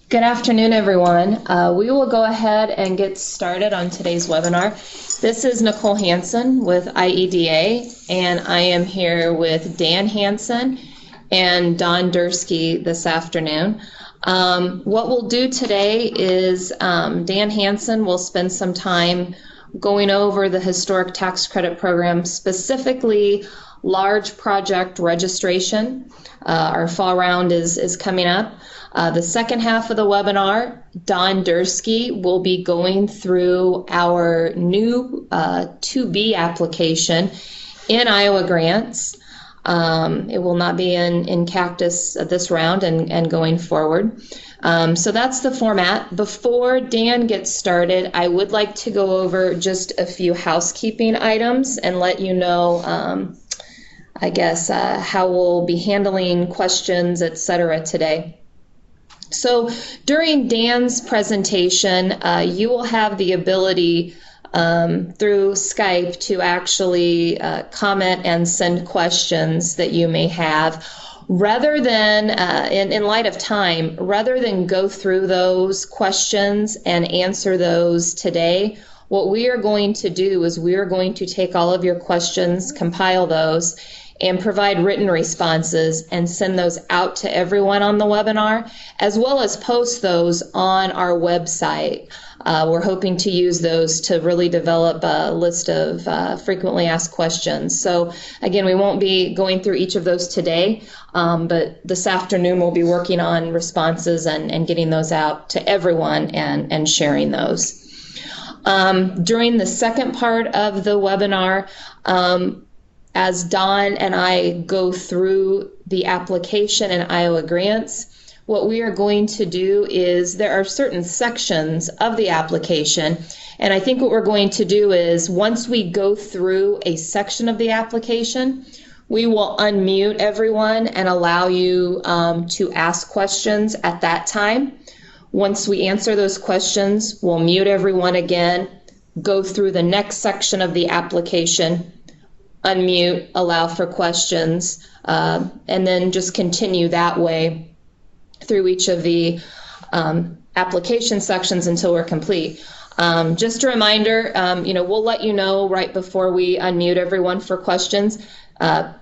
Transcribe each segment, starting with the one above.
Good afternoon, everyone. We will go ahead and get started on today's webinar. This is Nicole Hansen with IEDA, and I am here with Dan Hansen and Don Dursky this afternoon. What we'll do today is Dan Hansen will spend some time going over the Historic Tax Credit Program, specifically large project registration. Our fall round is coming up. The second half of the webinar, Don Dursky will be going through our new 2B application in Iowa Grants. It will not be in Cactus this round and going forward. So that's the format. Before Dan gets started, I would like to go over just a few housekeeping items and let you know, how we'll be handling questions, etc. today. So during Dan's presentation, you will have the ability through Skype to actually comment and send questions that you may have. Rather than, in light of time, rather than go through those questions and answer those today, what we are going to do is we are going to take all of your questions, compile those, and provide written responses and send those out to everyone on the webinar, as well as post those on our website. We're hoping to use those to really develop a list of frequently asked questions. So again, we won't be going through each of those today, but this afternoon we'll be working on responses and getting those out to everyone and sharing those. During the second part of the webinar, as Don and I go through the application in Iowa Grants, what we are going to do is there are certain sections of the application, and I think what we're going to do is once we go through a section of the application, we will unmute everyone and allow you to ask questions at that time. Once we answer those questions, we'll mute everyone again, go through the next section of the application, unmute, allow for questions, and then just continue that way through each of the application sections until we're complete. Just a reminder, we'll let you know right before we unmute everyone for questions.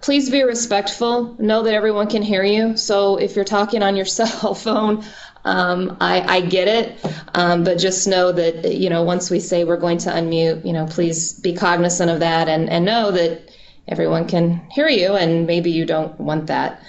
Please be respectful. Know that everyone can hear you. So if you're talking on your cell phone, I get it, but just know that, once we say we're going to unmute, please be cognizant of that and know that everyone can hear you, and maybe you don't want that.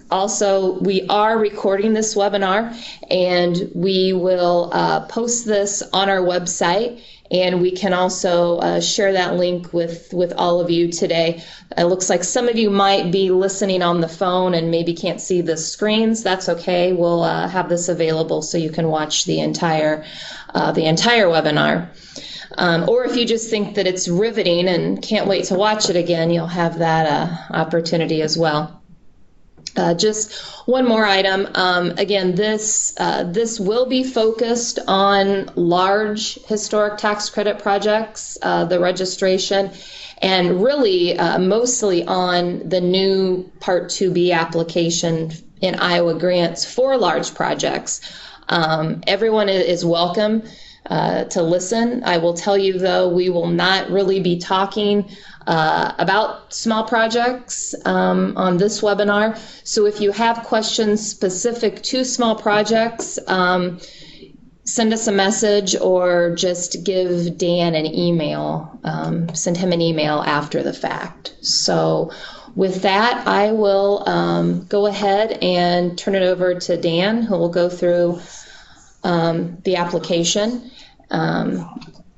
Also, we are recording this webinar, and we will post this on our website, and we can also share that link with all of you today. It looks like some of you might be listening on the phone and maybe can't see the screens. That's okay. We'll have this available so you can watch the entire webinar. Or if you just think that it's riveting and can't wait to watch it again, you'll have that opportunity as well. Just one more item. Again, this will be focused on large historic tax credit projects, the registration, and really mostly on the new Part 2B application in Iowa Grants for large projects. Everyone is welcome to listen. I will tell you, though, we will not really be talking about small projects on this webinar. So if you have questions specific to small projects, send us a message or just give Dan an email. Send him an email after the fact. So with that, I will go ahead and turn it over to Dan, who will go through the application,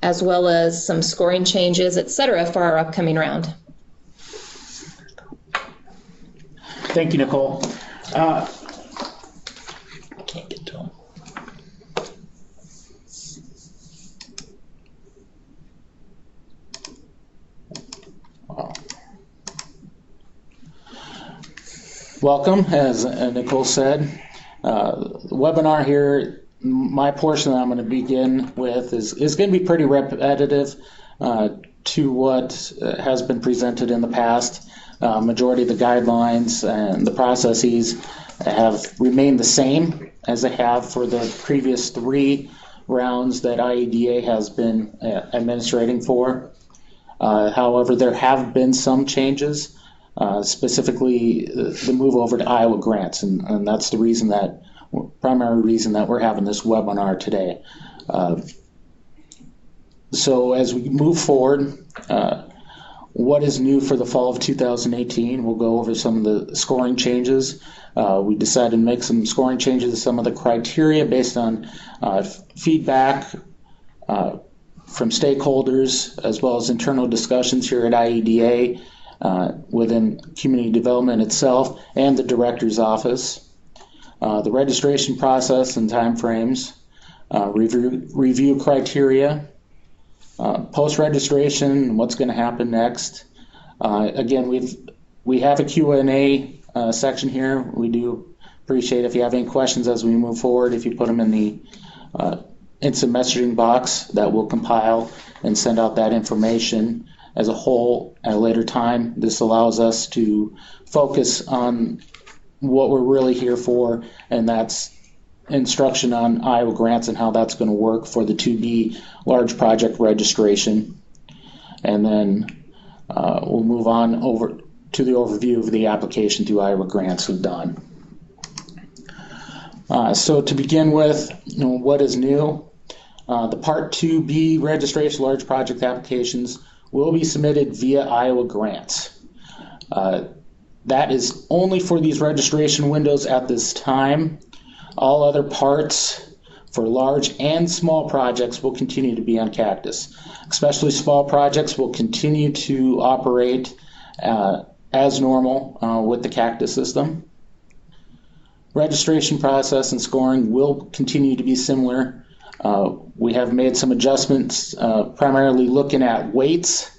as well as some scoring changes, etc., for our upcoming round. Thank you, Nicole. Can't get to them. Wow. Welcome, as Nicole said. Webinar here, my portion that I'm going to begin with is going to be pretty repetitive to what has been presented in the past. Majority of the guidelines and the processes have remained the same as they have for the previous 3 rounds that IEDA has been administrating for. However, there have been some changes, specifically the move over to Iowa grants, and that's the primary reason that we're having this webinar today. So as we move forward, what is new for the fall of 2018? We'll go over some of the scoring changes. We decided to make some scoring changes to some of the criteria based on feedback from stakeholders, as well as internal discussions here at IEDA, within community development itself and the director's office. The registration process and timeframes, review criteria, post-registration, what's going to happen next. Again, we have a Q&A section here. We do appreciate if you have any questions as we move forward, if you put them in the instant messaging box that will compile and send out that information as a whole at a later time. This allows us to focus on what we're really here for, and that's instruction on Iowa grants and how that's going to work for the 2B large project registration. And then we'll move on over to the overview of the application to Iowa grants with Don. So to begin with, what is new? The Part 2B registration large project applications will be submitted via Iowa grants. That is only for these registration windows at this time. All other parts for large and small projects will continue to be on Cactus. Especially small projects will continue to operate as normal with the Cactus system. Registration process and scoring will continue to be similar. We have made some adjustments, primarily looking at weights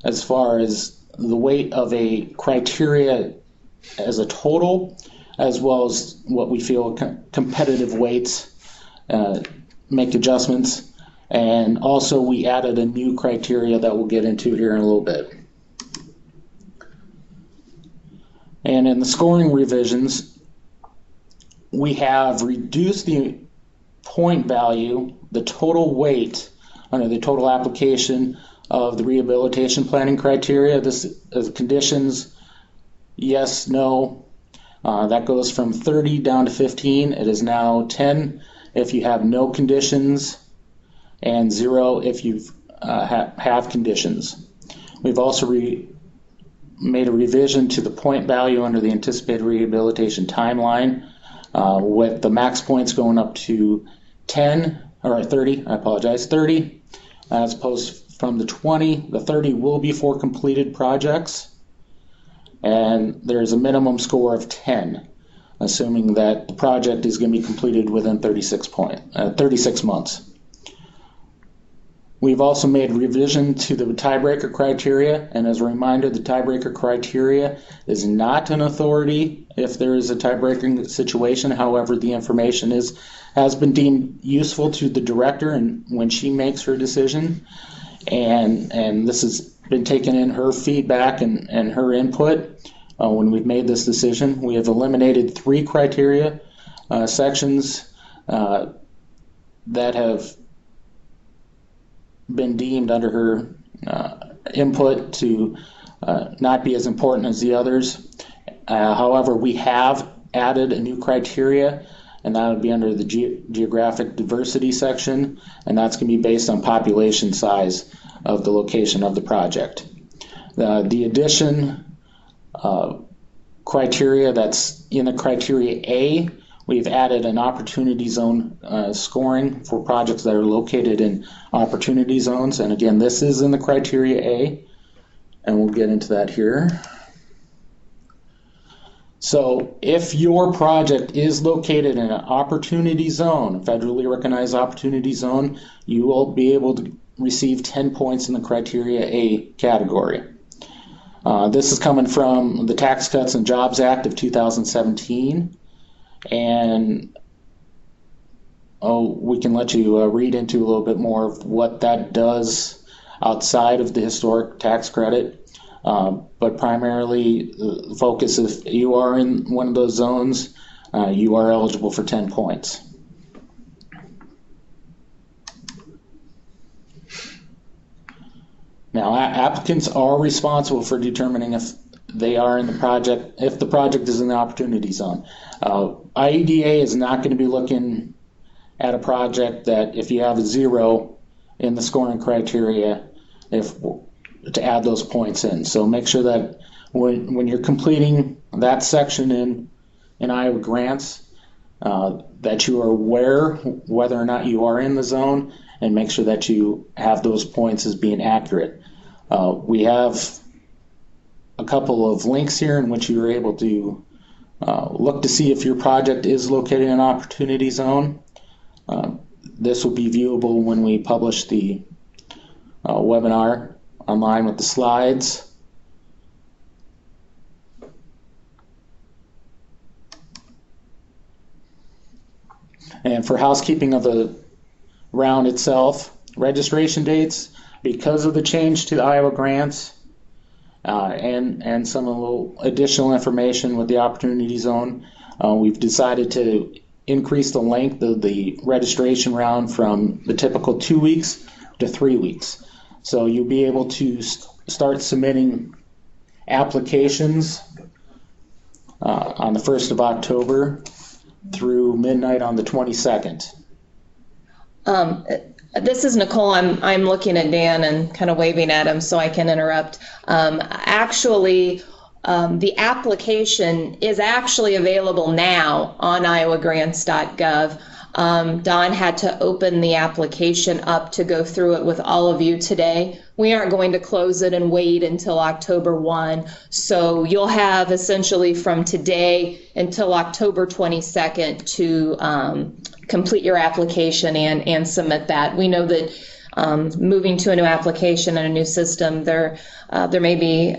as far as the weight of a criteria as a total, as well as what we feel competitive weights, make adjustments. And also we added a new criteria that we'll get into here in a little bit. And in the scoring revisions, we have reduced the point value, the total weight under the total application of the rehabilitation planning criteria. This is conditions, yes, no. That goes from 30 down to 15. It is now 10 if you have no conditions and 0 if you have conditions. We've also made a revision to the point value under the anticipated rehabilitation timeline, with the max points going up to 10, or 30, I apologize, 30, as opposed from the 20. The 30 will be for completed projects, and there's a minimum score of 10, assuming that the project is going to be completed within 36 months. We've also made revision to the tiebreaker criteria, and as a reminder, the tiebreaker criteria is not an authority if there is a tiebreaking situation. However, the information has been deemed useful to the director and when she makes her decision, and this has been taken in her feedback and her input when we've made this decision. We have eliminated 3 criteria sections that have been deemed under her input to not be as important as the others. However, we have added a new criteria, and that would be under the geographic diversity section, and that's going to be based on population size of the location of the project. The addition criteria that's in the criteria A, we've added an opportunity zone scoring for projects that are located in opportunity zones. And again, this is in the criteria A, and we'll get into that here. So if your project is located in an opportunity zone, a federally recognized opportunity zone, you will be able to receive 10 points in the criteria A category. This is coming from the Tax Cuts and Jobs Act of 2017. And we can let you read into a little bit more of what that does outside of the historic tax credit. But primarily the focus, if you are in one of those zones, you are eligible for 10 points. Now, applicants are responsible for determining if they are in the project, if the project is in the opportunity zone. IEDA is not going to be looking at a project that if you have a 0 in the scoring criteria, to add those points in. So make sure that when you're completing that section in Iowa grants, that you are aware whether or not you are in the zone, and make sure that you have those points as being accurate. We have a couple of links here in which you are able to look to see if your project is located in an opportunity zone. This will be viewable when we publish the webinar online with the slides. And for housekeeping of the round itself, registration dates, because of the change to the Iowa grants and some a little additional information with the opportunity zone, we've decided to increase the length of the registration round from the typical 2 weeks to 3 weeks. So you'll be able to start submitting applications on the 1st of October through midnight on the 22nd. This is Nicole. I'm looking at Dan and kind of waving at him so I can interrupt. Actually, the application is actually available now on iowagrants.gov. Don had to open the application up to go through it with all of you today. We aren't going to close it and wait until October 1. So you'll have essentially from today until October 22nd to complete your application and submit that. We know that moving to a new application and a new system, there may be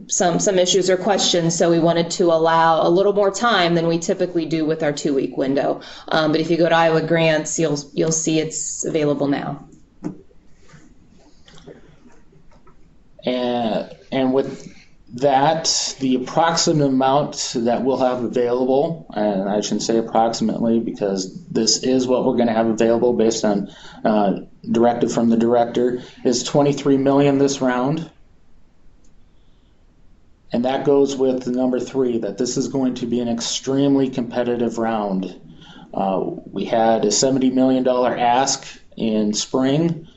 some issues or questions, so we wanted to allow a little more time than we typically do with our 2-week window. But if you go to Iowa Grants, you'll see it's available now. And with that, the approximate amount that we'll have available, and I shouldn't say approximately because this is what we're going to have available based on directive from the director, is $23 million this round. And that goes with the number 3, that this is going to be an extremely competitive round. We had a $70 million ask in spring,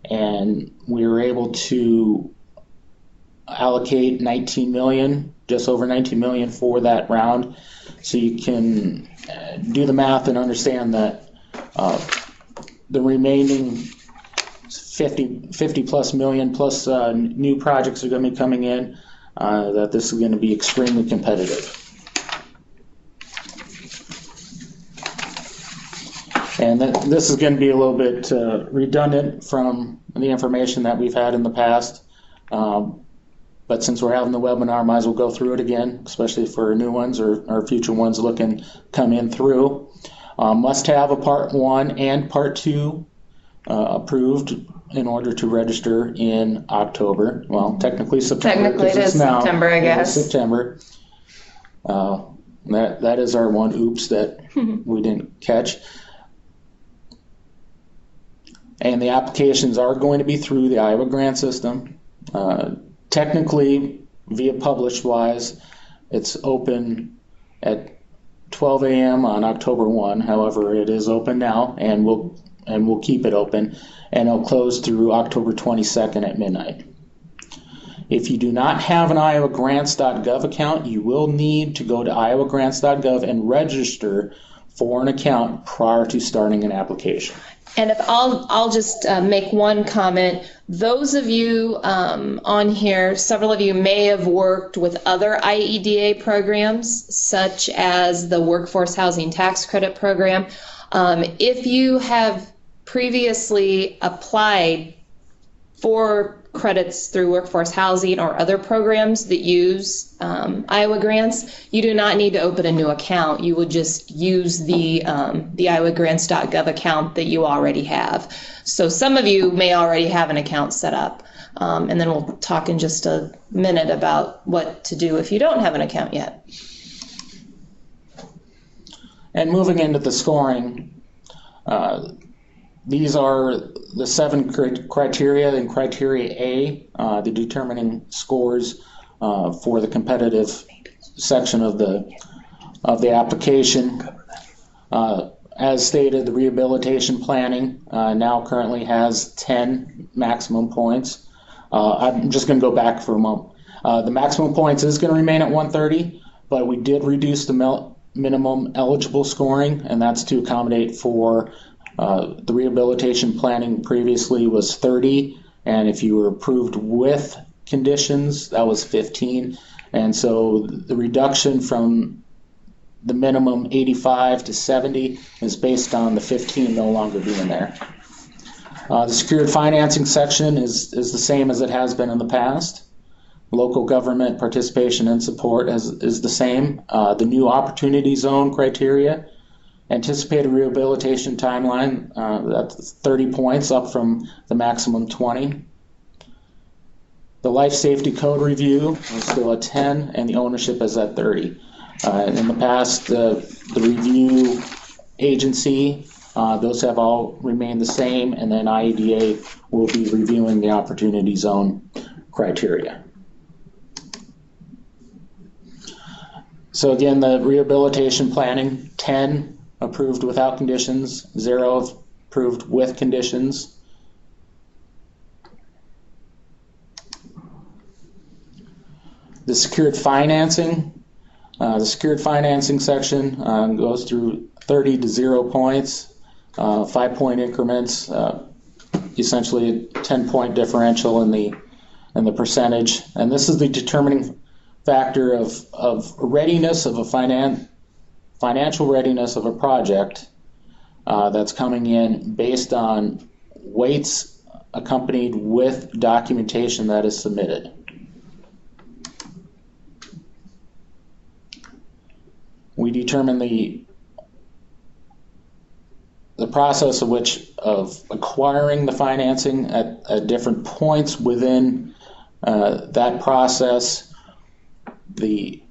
and we were able to allocate 19 million, just over 19 million for that round. So you can do the math and understand that the remaining 50 plus million plus new projects are going to be coming in, that this is going to be extremely competitive. And this is going to be a little bit redundant from the information that we've had in the past. But since we're having the webinar, might as well go through it again, especially for new ones or future ones looking come in through. Must have a Part 1 and Part 2 approved in order to register in October. Well, technically September. Technically it is September, I guess. September. That is our one oops that we didn't catch. And the applications are going to be through the Iowa grant system. Technically, via published wise, it's open at 12 a.m. on October 1. However, it is open now, and we'll keep it open, and it'll close through October 22nd at midnight. If you do not have an iowagrants.gov account, you will need to go to iowagrants.gov and register for an account prior to starting an application. And if I'll just make one comment. Those of you on here, several of you may have worked with other IEDA programs, such as the Workforce Housing Tax Credit Program. If you have previously applied for credits through workforce housing or other programs that use Iowa grants, you do not need to open a new account. You would just use the iowagrants.gov account that you already have. So some of you may already have an account set up, and then we'll talk in just a minute about what to do if you don't have an account yet. And moving into the scoring, these are the 7 criteria in criteria A, the determining scores for the competitive section of the application. As stated, the rehabilitation planning now currently has 10 maximum points. I'm just going to go back for a moment. The maximum points is going to remain at 130, but we did reduce the minimum eligible scoring, and that's to accommodate for the rehabilitation planning previously was 30, and if you were approved with conditions, that was 15. And so the reduction from the minimum 85 to 70 is based on the 15 no longer being there. The secured financing section is the same as it has been in the past. Local government participation and support is the same. The new opportunity zone criteria, anticipated rehabilitation timeline, that's 30 points up from the maximum 20. The life safety code review is still at 10, and the ownership is at 30. In the past, the review agency, those have all remained the same, and then IEDA will be reviewing the opportunity zone criteria. So again, the rehabilitation planning, 10 approved without conditions, 0 approved with conditions. The secured financing section goes through 30 to 0 points, 5-point increments, essentially a 10-point differential in the percentage. And this is the determining factor of readiness of a financial readiness of a project that's coming in based on weights accompanied with documentation that is submitted. We determine the process of acquiring the financing at different points within that process, the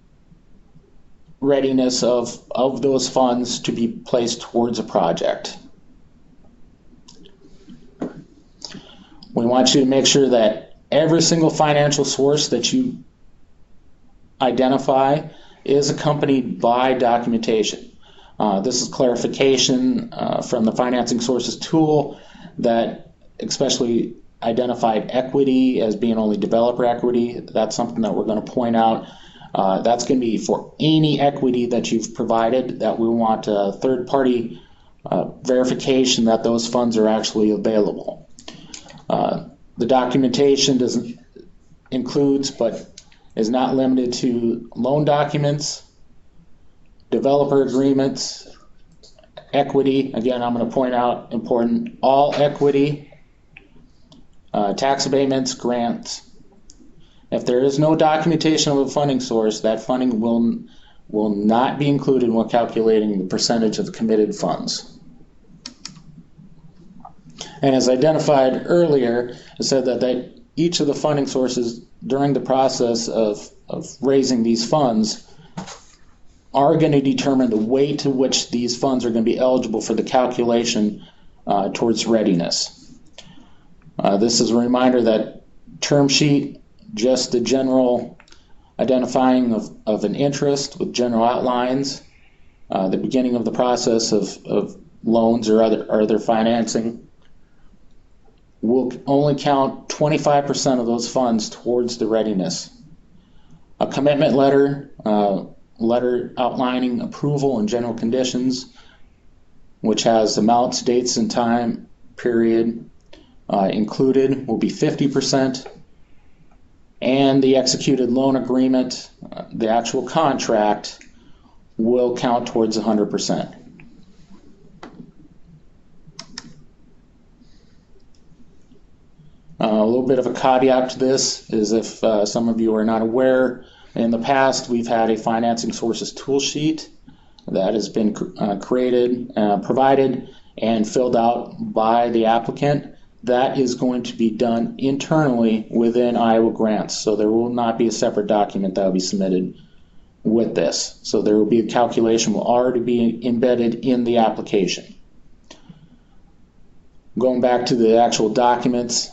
readiness of those funds to be placed towards a project. We want you to make sure that every single financial source that you identify is accompanied by documentation. This is clarification from the financing sources tool that especially identified equity as being only developer equity. That's something that we're going to point out. That's going to be for any equity that you've provided that we want a third-party verification that those funds are actually available. The documentation includes, but is not limited to, loan documents, developer agreements, equity. Again, I'm going to point out important, all equity, tax abatements, grants. If there is no documentation of a funding source, that funding will not be included when calculating the percentage of the committed funds. And as identified earlier, I said that each of the funding sources during the process of raising these funds are going to determine the way to which these funds are going to be eligible for the calculation towards readiness. This is a reminder that term sheet, just the general identifying of an interest with general outlines, the beginning of the process of loans or other financing, will only count 25% of those funds towards the readiness. A commitment letter, letter outlining approval and general conditions, which has amounts, dates, and time period included, will be 50%. And the executed loan agreement, the actual contract, will count towards 100%. A little bit of a caveat to this is if some of you are not aware, in the past we've had a financing sources tool sheet that has been created, provided, and filled out by the applicant. That is going to be done internally within Iowa Grants, so there will not be a separate document that will be submitted with this. So there will be a calculation will already be embedded in the application. Going back to the actual documents,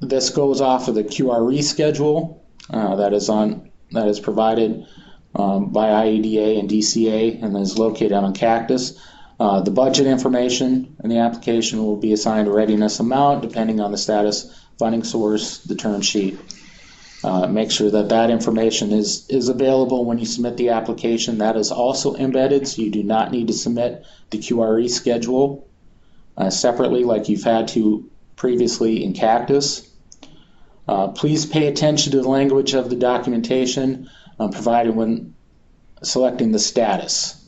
this goes off of the QRE schedule that is provided by IEDA and DCA and is located on Cactus. The budget information in the application will be assigned a readiness amount depending on the status, funding source, the term sheet. Make sure that that information is available when you submit the application. That is also embedded, so you do not need to submit the QRE schedule separately like you've had to previously in Cactus. Please pay attention to the language of the documentation provided when selecting the status.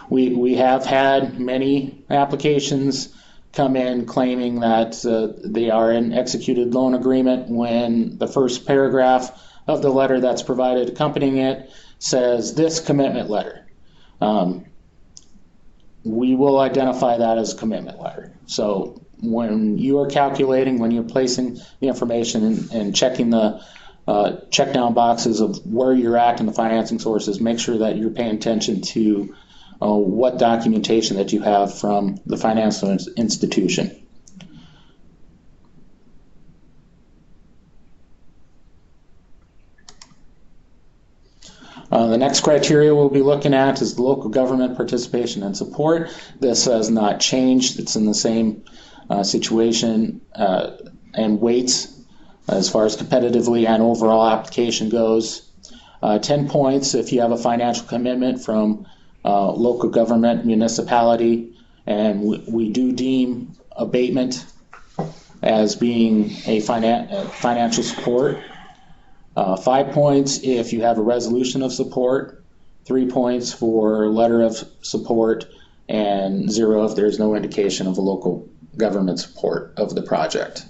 We have had many applications come in claiming that they are in executed loan agreement when the first paragraph of the letter that's provided accompanying it says this commitment letter. We will identify that as a commitment letter. So when you are calculating, when you're placing the information and checking the check down boxes of where you're at in the financing sources, make sure that you're paying attention to what documentation that you have from the financial institution. The next criteria we'll be looking at is the local government participation and support. This has not changed. It's in the same situation and weights as far as competitively and overall application goes. 10 points if you have a financial commitment from local government, municipality, and we do deem abatement as being a financial support. 5 points if you have a resolution of support, 3 points for letter of support, and 0 if there's no indication of a local government support of the project.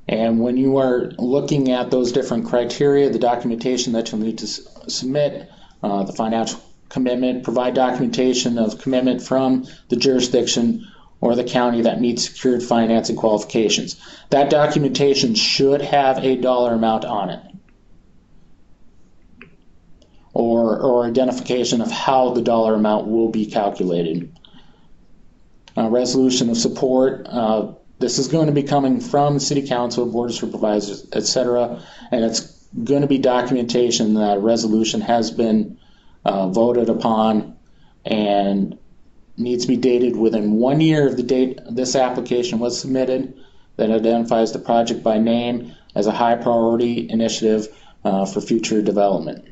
And when you are looking at those different criteria, the documentation that you'll need to submit, the financial commitment, provide documentation of commitment from the jurisdiction or the county that meets secured financing qualifications. That documentation should have a dollar amount on it, or identification of how the dollar amount will be calculated. Resolution of support. This is going to be coming from the City Council, Board of Supervisors, etc., and it's going to be documentation that a resolution has been voted upon and needs to be dated within 1 year of the date this application was submitted, that identifies the project by name as a high priority initiative for future development.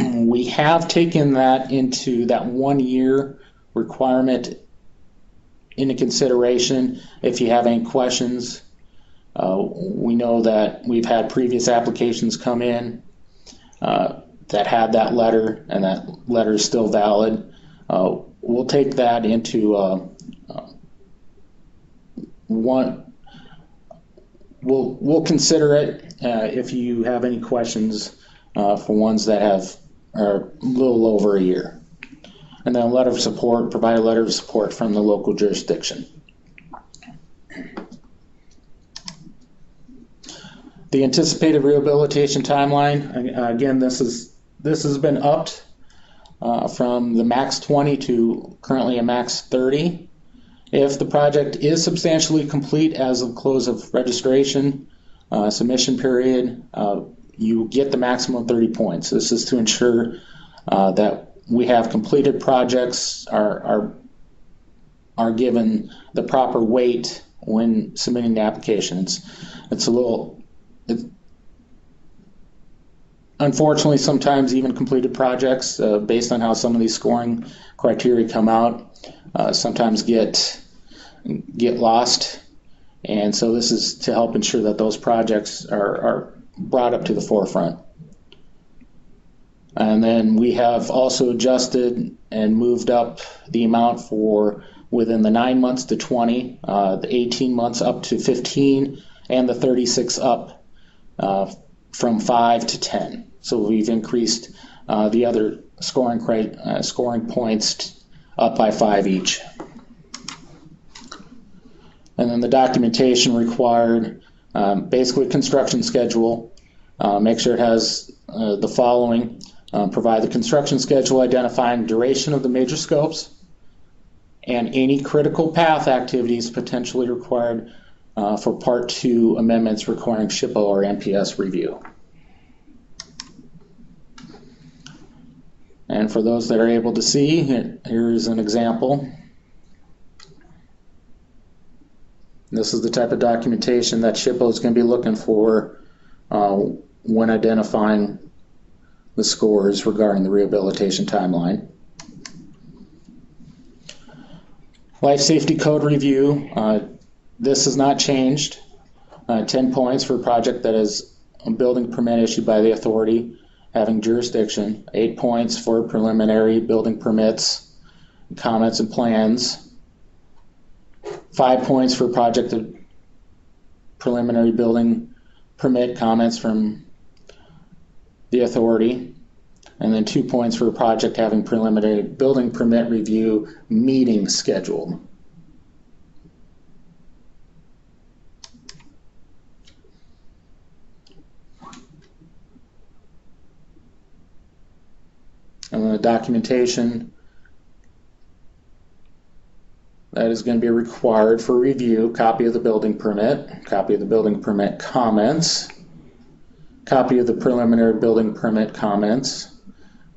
We have taken that into that 1 year requirement into consideration. If you have any questions, we know that we've had previous applications come in that had that letter, and that letter is still valid. We'll take that into we'll consider it if you have any questions for ones that are a little over a year. And then a letter of support, provide a letter of support from the local jurisdiction. The anticipated rehabilitation timeline, again, this has been upped from the max 20 to currently a max 30. If the project is substantially complete as of close of registration, submission period, you get the maximum 30 points. This is to ensure that we have completed projects are given the proper weight when submitting the applications. Unfortunately, sometimes even completed projects, based on how some of these scoring criteria come out, sometimes get lost. And so this is to help ensure that those projects are brought up to the forefront. And then we have also adjusted and moved up the amount for within the 9 months to 20, the 18 months up to 15, and the 36 up from 5 to 10. So we've increased the other scoring points up by 5 each. And then the documentation required, basically construction schedule. Make sure it has the following. Provide the construction schedule identifying duration of the major scopes and any critical path activities potentially required for Part 2 amendments requiring SHPO or MPS review. And for those that are able to see, here's an example. This is the type of documentation that SHPO is going to be looking for when identifying the scores regarding the rehabilitation timeline. Life Safety Code Review. This has not changed. 10 points for a project that is a building permit issued by the authority having jurisdiction. 8 points for preliminary building permits, comments, and plans. 5 points for a project of preliminary building permit comments from the authority. And then 2 points for a project having preliminary building permit review meeting scheduled. And then the documentation that is going to be required for review: copy of the building permit, copy of the building permit comments, copy of the preliminary building permit comments,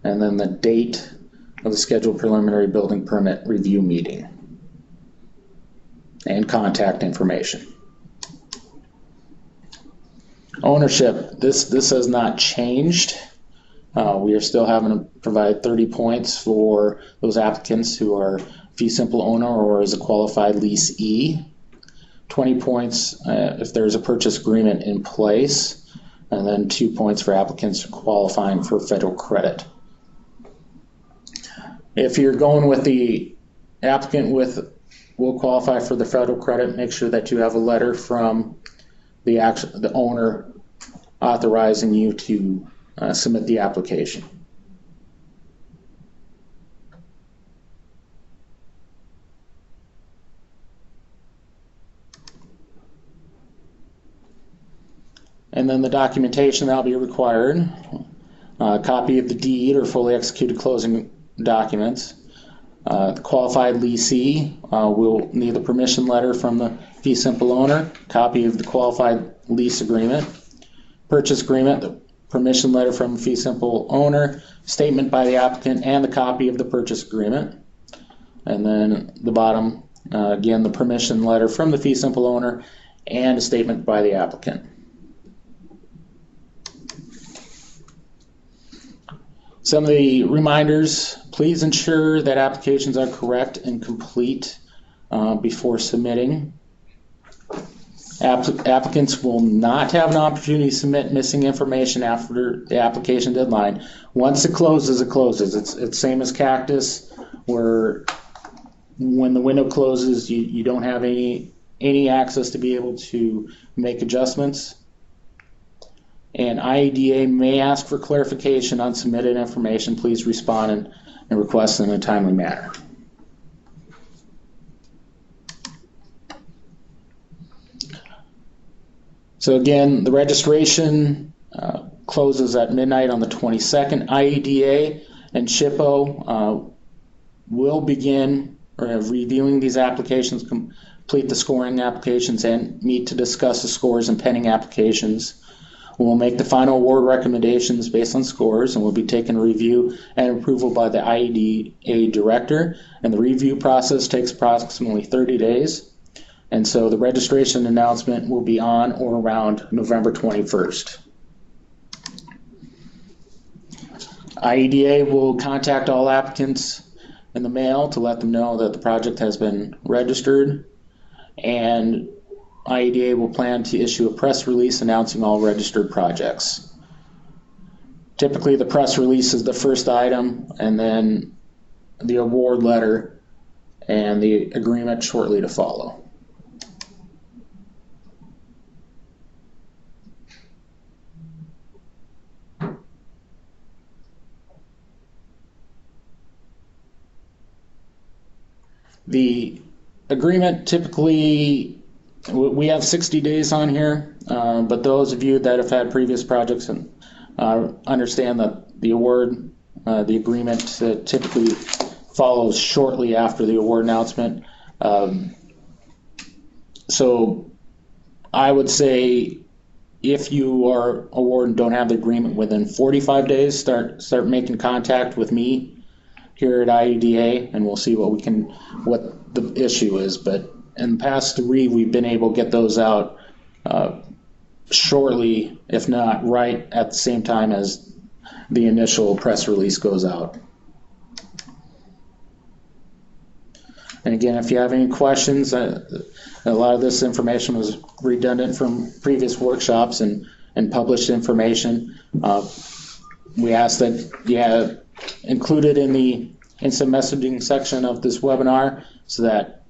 and then the date of the scheduled preliminary building permit review meeting, and contact information. Ownership, this has not changed. We are still having to provide 30 points for those applicants who are fee simple owner or as a qualified leasee. 20 points if there's a purchase agreement in place, and then 2 points for applicants qualifying for federal credit. If you're going with the applicant will qualify for the federal credit, make sure that you have a letter from the owner authorizing you to submit the application. And then the documentation that will be required: a copy of the deed or fully executed closing documents. The qualified leasee will need a permission letter from the fee simple owner, copy of the qualified lease agreement, purchase agreement, the permission letter from fee simple owner, statement by the applicant, and the copy of the purchase agreement. And then the bottom, again, the permission letter from the fee simple owner and a statement by the applicant. Some of the reminders: please ensure that applications are correct and complete before submitting. Applicants will not have an opportunity to submit missing information after the application deadline. Once it closes, it closes. It's same as Cactus, where when the window closes, you don't have any access to be able to make adjustments. And IEDA may ask for clarification on submitted information. Please respond and request in a timely manner. So again, the registration closes at midnight on the 22nd. IEDA and SHPO will begin reviewing these applications, complete the scoring applications, and meet to discuss the scores and pending applications. We'll make the final award recommendations based on scores, and will be taken review and approval by the IEDA director. And the review process takes approximately 30 days. And so the registration announcement will be on or around November 21st. IEDA will contact all applicants in the mail to let them know that the project has been registered, and IEDA will plan to issue a press release announcing all registered projects. Typically, the press release is the first item, and then the award letter and the agreement shortly to follow. The agreement typically we have 60 days on here, but those of you that have had previous projects and understand that the award, the agreement typically follows shortly after the award announcement. So I would say if you are awarded and don't have the agreement within 45 days, start making contact with me here at IEDA, and we'll see what the issue is. But in the past 3, we've been able to get those out shortly, if not right at the same time as the initial press release goes out. And again, if you have any questions, a lot of this information was redundant from previous workshops and published information. We ask that you have included in the instant messaging section of this webinar so that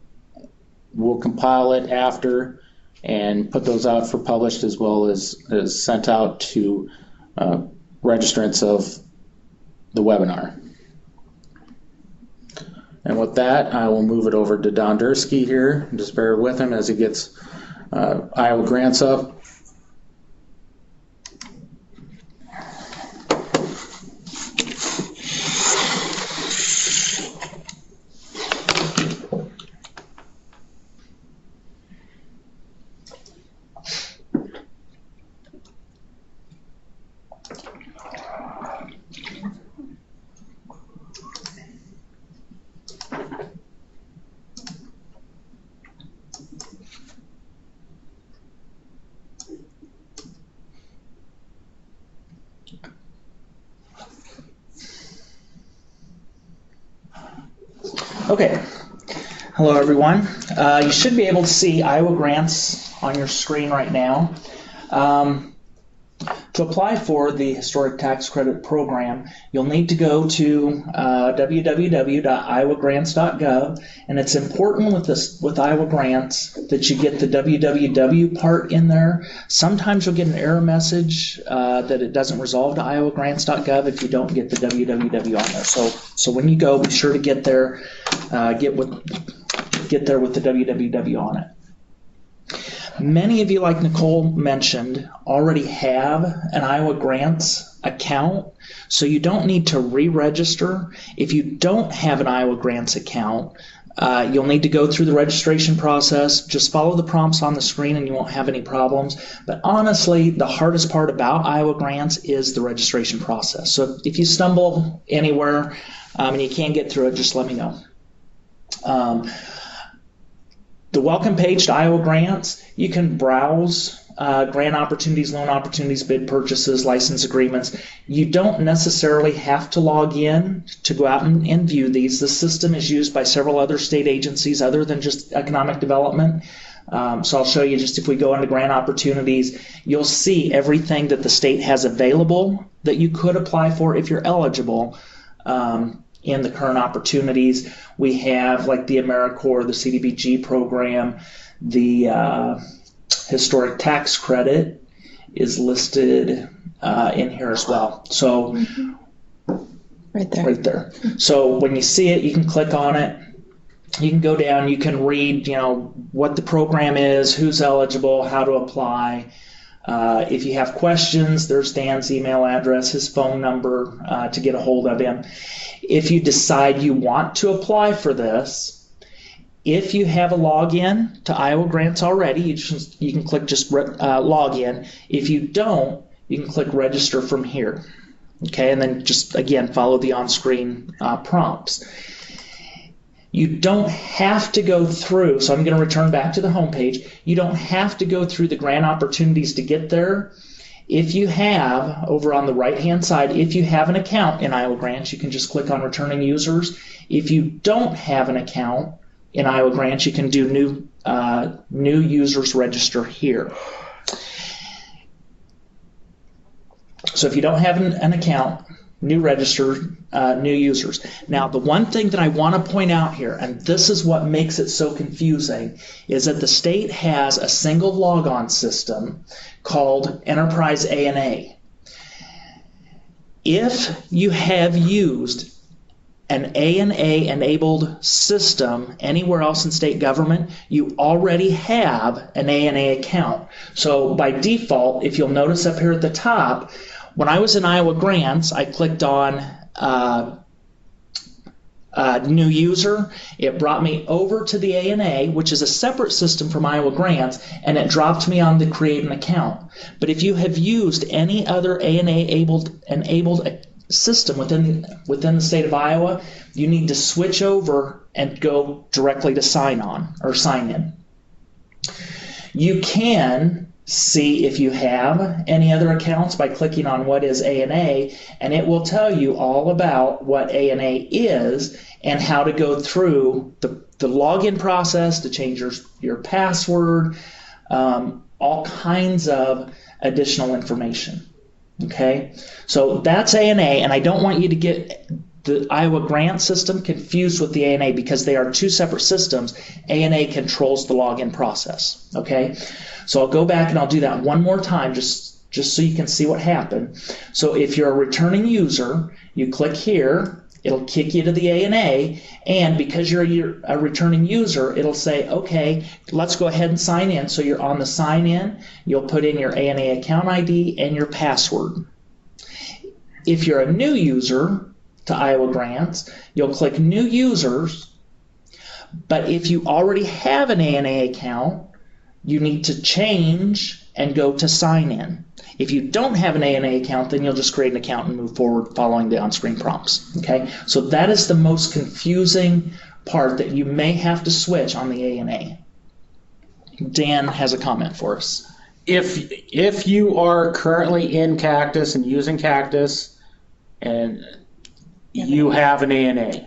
we'll compile it after and put those out for published, as well as sent out to registrants of the webinar. And with that, I will move it over to Don Dursky here. Just bear with him as he gets Iowa grants up. Okay, hello everyone. You should be able to see Iowa grants on your screen right now. To apply for the Historic Tax Credit Program, you'll need to go to www.iowogrants.gov, and it's important with Iowa Grants that you get the www part in there. Sometimes you'll get an error message that it doesn't resolve to iowogrants.gov if you don't get the www on there. So when you go, be sure to get there, get there with the www on it. Many of you, like Nicole mentioned, already have an Iowa Grants account, so you don't need to re-register. If you don't have an Iowa Grants account, you'll need to go through the registration process. Just follow the prompts on the screen and you won't have any problems. But honestly, the hardest part about Iowa Grants is the registration process. So if you stumble anywhere and you can't get through it, just let me know. The welcome page to Iowa Grants, you can browse grant opportunities, loan opportunities, bid purchases, license agreements. You don't necessarily have to log in to go out and view these. The system is used by several other state agencies other than just economic development. So I'll show you just if we go into grant opportunities, you'll see everything that the state has available that you could apply for if you're eligible. In the current opportunities, we have like the AmeriCorps, the CDBG program, the historic tax credit is listed in here as well. So right there. So when you see it, you can click on it. You can go down. You can read, what the program is, who's eligible, how to apply. If you have questions, there's Dan's email address, his phone number to get a hold of him. If you decide you want to apply for this, if you have a login to Iowa Grants already, you can click just login. If you don't, you can click register from here. Okay, and then just again follow the on-screen prompts. You don't have to go through, so I'm going to return back to the home page. You don't have to go through the grant opportunities to get there. If you have, over on the right-hand side, if you have an account in Iowa Grants, you can just click on Returning Users. If you don't have an account in Iowa Grants, you can do New Users Register here. So if you don't have an account, new register, new users. Now, the one thing that I want to point out here, and this is what makes it so confusing, is that the state has a single logon system called Enterprise A&A. If you have used an ANA enabled system anywhere else in state government, you already have an ANA account. So by default, if you'll notice up here at the top, when I was in Iowa Grants, I clicked on new user. It brought me over to the ANA, which is a separate system from Iowa Grants, and it dropped me on the create an account. But if you have used any other ANA enabled system within the state of Iowa, you need to switch over and go directly to sign on or sign in. You can see if you have any other accounts by clicking on what is ANA, and it will tell you all about what ANA is and how to go through the login process to change your password, all kinds of additional information. Okay, so that's ANA, and I don't want you to get the Iowa grant system confused with the ANA because they are two separate systems. ANA controls the login process. Okay, so I'll go back and I'll do that one more time just so you can see what happened. So if you're a returning user, you click here, it'll kick you to the ANA, and because you're a returning user, it'll say, okay, let's go ahead and sign in. So you're on the sign in, you'll put in your ANA account ID and your password. If you're a new user to Iowa Grants, you'll click New Users, but if you already have an ANA account, you need to change and go to Sign In. If you don't have an ANA account, then you'll just create an account and move forward following the on-screen prompts. Okay, so that is the most confusing part that you may have to switch on the ANA. Dan has a comment for us. If you are currently in Cactus and using Cactus, and you have an ANA.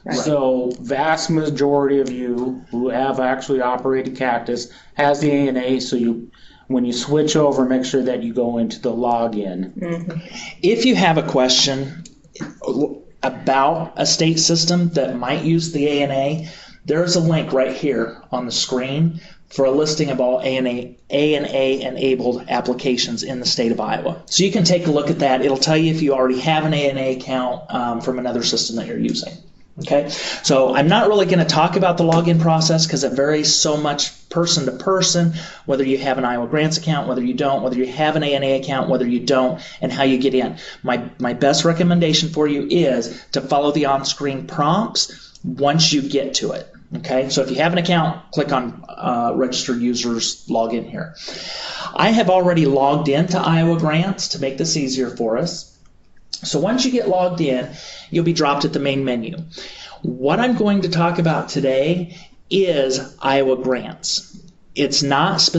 Right. So vast majority of you who have actually operated Cactus has the ANA, so when you switch over, make sure that you go into the login. Mm-hmm. If you have a question about a state system that might use the ANA, there's a link right here on the screen for a listing of all ANA-enabled applications in the state of Iowa. So you can take a look at that. It'll tell you if you already have an ANA account from another system that you're using. Okay, so I'm not really going to talk about the login process because it varies so much person to person, whether you have an Iowa Grants account, whether you don't, whether you have an ANA account, whether you don't, and how you get in. My best recommendation for you is to follow the on-screen prompts once you get to it. Okay, so if you have an account, click on registered users, log in here. I have already logged into Iowa Grants to make this easier for us. So once you get logged in, you'll be dropped at the main menu. What I'm going to talk about today is Iowa Grants. It's not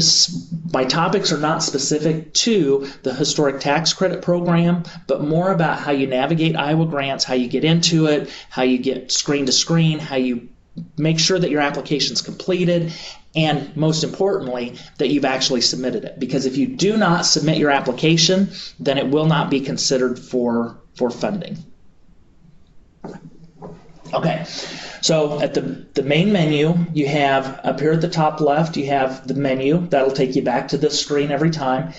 my topics are not specific to the historic tax credit program, but more about how you navigate Iowa Grants, how you get into it, how you get screen to screen, how you make sure that your application's completed, and most importantly, that you've actually submitted it. Because if you do not submit your application, then it will not be considered for funding. Okay, so at the main menu, you have up here at the top left, you have the menu. That'll take you back to this screen every time.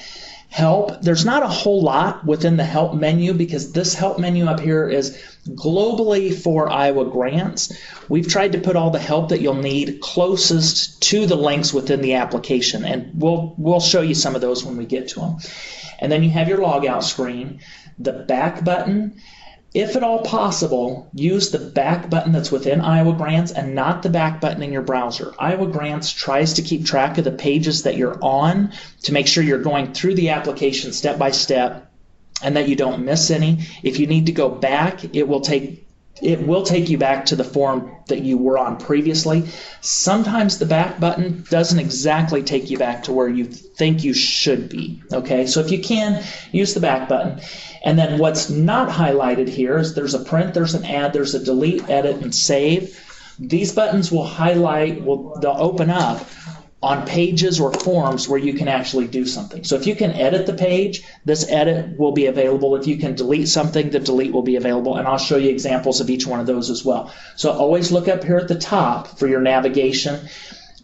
Help, there's not a whole lot within the help menu because this help menu up here is globally for Iowa Grants. We've tried to put all the help that you'll need closest to the links within the application, and we'll show you some of those when we get to them. And then you have your logout screen, the back button. If at all possible, use the back button that's within Iowa Grants and not the back button in your browser. Iowa Grants tries to keep track of the pages that you're on to make sure you're going through the application step by step and that you don't miss any. If you need to go back, it will take you back to the form that you were on previously. Sometimes the back button doesn't exactly take you back to where you think you should be. Okay, so if you can, use the back button. And then what's not highlighted here is there's a print, there's an add, there's a delete, edit, and save. These buttons will highlight, they'll open up on pages or forms where you can actually do something. So if you can edit the page, this edit will be available. If you can delete something, the delete will be available, and I'll show you examples of each one of those as well. So always look up here at the top for your navigation.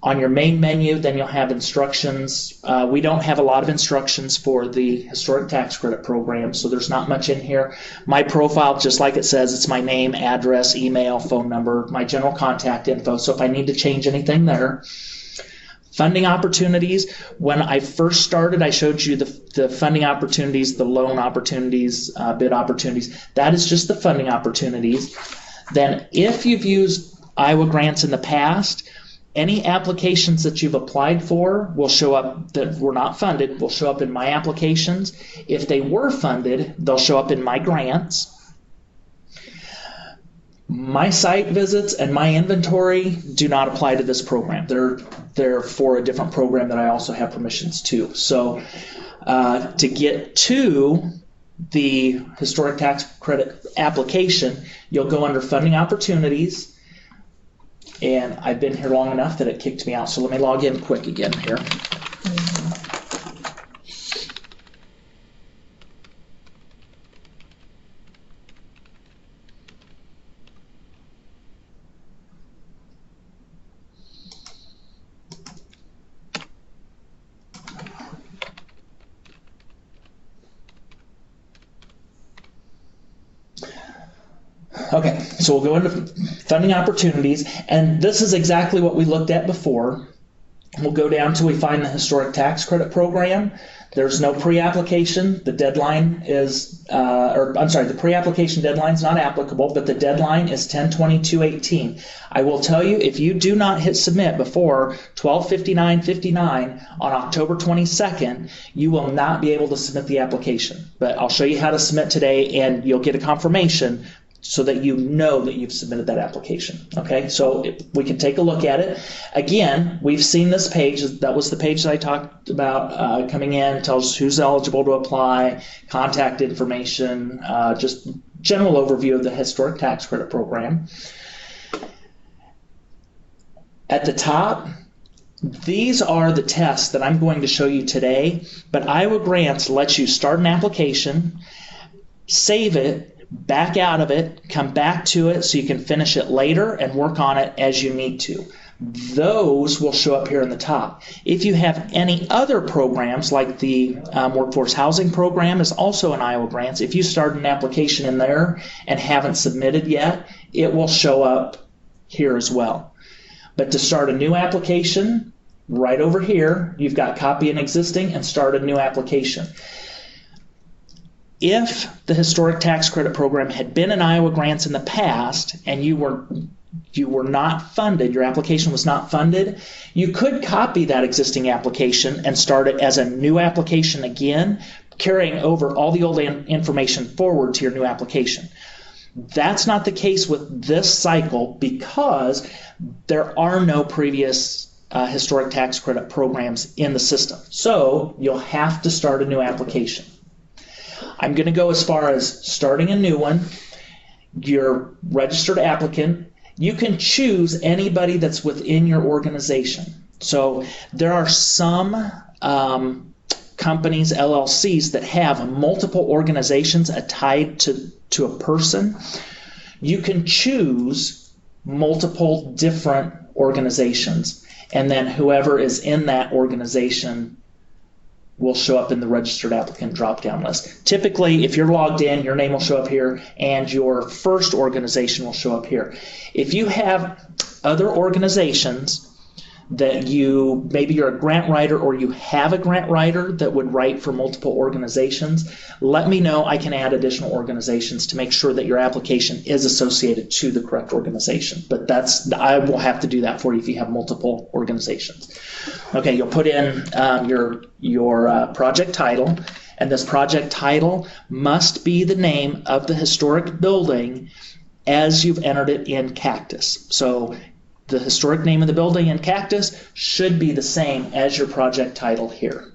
On your main menu, then you'll have instructions. We don't have a lot of instructions for the Historic Tax Credit Program, so there's not much in here. My profile, just like it says, it's my name, address, email, phone number, my general contact info, so if I need to change anything there. Funding opportunities. When I first started, I showed you the funding opportunities, the loan opportunities, bid opportunities. That is just the funding opportunities. Then if you've used Iowa grants in the past, any applications that you've applied for will show up that were not funded, will show up in my applications. If they were funded, they'll show up in my grants. My site visits and my inventory do not apply to this program. They're for a different program that I also have permissions to. So to get to the Historic Tax Credit application, you'll go under Funding Opportunities. And I've been here long enough that it kicked me out. So let me log in quick again here. Okay, so we'll go into funding opportunities, and this is exactly what we looked at before. We'll go down till we find the Historic Tax Credit Program. There's no pre-application. The deadline is, the pre-application deadline is not applicable, but the deadline is 10/22/18. I will tell you, if you do not hit submit before 12/59/59 on October 22nd, you will not be able to submit the application. But I'll show you how to submit today, and you'll get a confirmation so that you know that you've submitted that application. Okay, so we can take a look at it. Again, we've seen this page. That was the page that I talked about coming in. Tells us who's eligible to apply, contact information, just general overview of the Historic Tax Credit Program. At the top, these are the tests that I'm going to show you today, but Iowa Grants lets you start an application, save it, back out of it, come back to it so you can finish it later and work on it as you need to. Those will show up here in the top. If you have any other programs, like the Workforce Housing Program is also in Iowa Grants, if you start an application in there and haven't submitted yet, it will show up here as well. But to start a new application, right over here, you've got copy an existing and start a new application. If the Historic Tax Credit Program had been in Iowa Grants in the past and you were not funded, your application was not funded, you could copy that existing application and start it as a new application again, carrying over all the old information forward to your new application. That's not the case with this cycle because there are no previous Historic Tax Credit programs in the system. So you'll have to start a new application. I'm going to go as far as starting a new one. Your registered applicant, you can choose anybody that's within your organization. So there are some companies, LLCs, that have multiple organizations tied to a person. You can choose multiple different organizations, and then whoever is in that organization will show up in the registered applicant drop-down list. Typically, if you're logged in, your name will show up here and your first organization will show up here. If you have other organizations that maybe you're a grant writer or you have a grant writer that would write for multiple organizations, let me know. I can add additional organizations to make sure that your application is associated to the correct organization. But I will have to do that for you if you have multiple organizations. Okay, you'll put in your project title, and this project title must be the name of the historic building as you've entered it in Cactus. So the historic name of the building in Cactus should be the same as your project title here.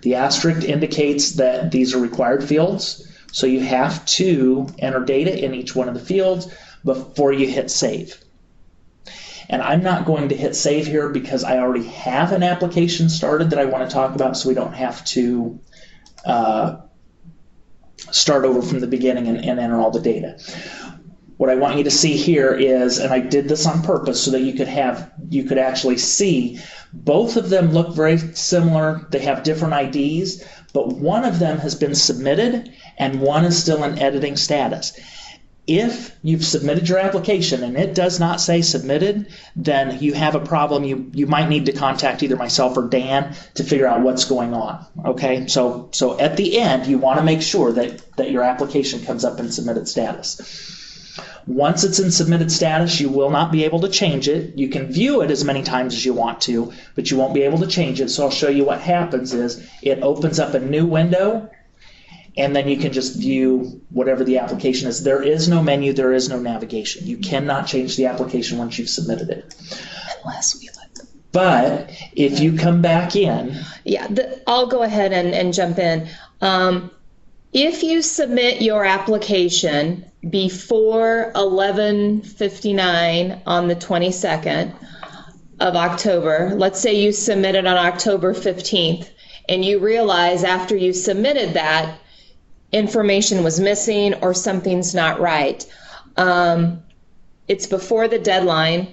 The asterisk indicates that these are required fields, so you have to enter data in each one of the fields before you hit save. And I'm not going to hit save here because I already have an application started that I want to talk about, so we don't have to start over from the beginning and enter all the data. what I want you to see here is, and I did this on purpose so that you could actually see, both of them look very similar. They have different IDs, but one of them has been submitted and one is still in editing status. If you've submitted your application and it does not say submitted, then you have a problem. You might need to contact either myself or Dan to figure out what's going on. Okay, so at the end, you want to make sure that your application comes up in submitted status. Once it's in submitted status, you will not be able to change it. You can view it as many times as you want to, but you won't be able to change it. So I'll show you what happens is it opens up a new window, and then you can just view whatever the application is. There is no menu, there is no navigation. You cannot change the application once you've submitted it. Unless we let them. But if you come back in... Yeah, I'll go ahead and jump in. If you submit your application before 11:59 on the 22nd of October, let's say you submitted on October 15th, and you realize after you submitted that information was missing or something's not right, it's before the deadline,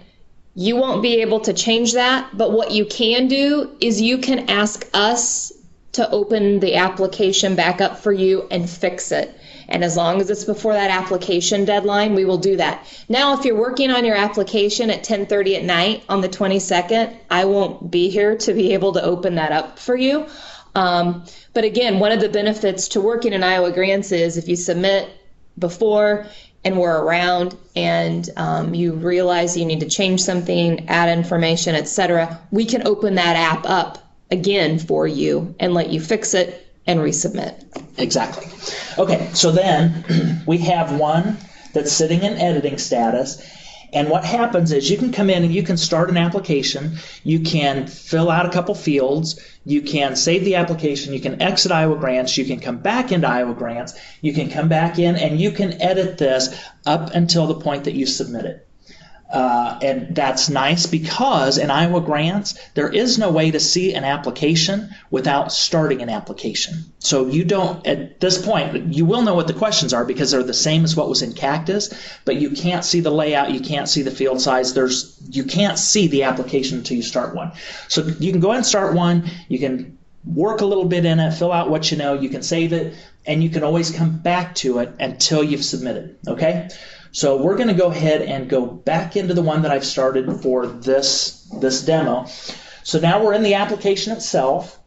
you won't be able to change that. But what you can do is you can ask us to open the application back up for you and fix it. And as long as it's before that application deadline, we will do that. Now, if you're working on your application at 10:30 at night on the 22nd, I won't be here to be able to open that up for you. But again, one of the benefits to working in Iowa Grants is if you submit before and we're around and you realize you need to change something, add information, etc., we can open that app up again for you and let you fix it and resubmit. Exactly. Okay, so then we have one that's sitting in editing status, and what happens is you can come in and you can start an application, you can fill out a couple fields, you can save the application, you can exit Iowa Grants, you can come back into Iowa Grants, you can come back in and you can edit this up until the point that you submit it. And that's nice because in Iowa Grants, there is no way to see an application without starting an application. So you don't, at this point, you will know what the questions are because they're the same as what was in Cactus, but you can't see the layout, you can't see the field size, you can't see the application until you start one. So you can go ahead and start one, you can work a little bit in it, fill out what you know, you can save it, and you can always come back to it until you've submitted, okay? So we're going to go ahead and go back into the one that I've started for this demo. So now we're in the application itself.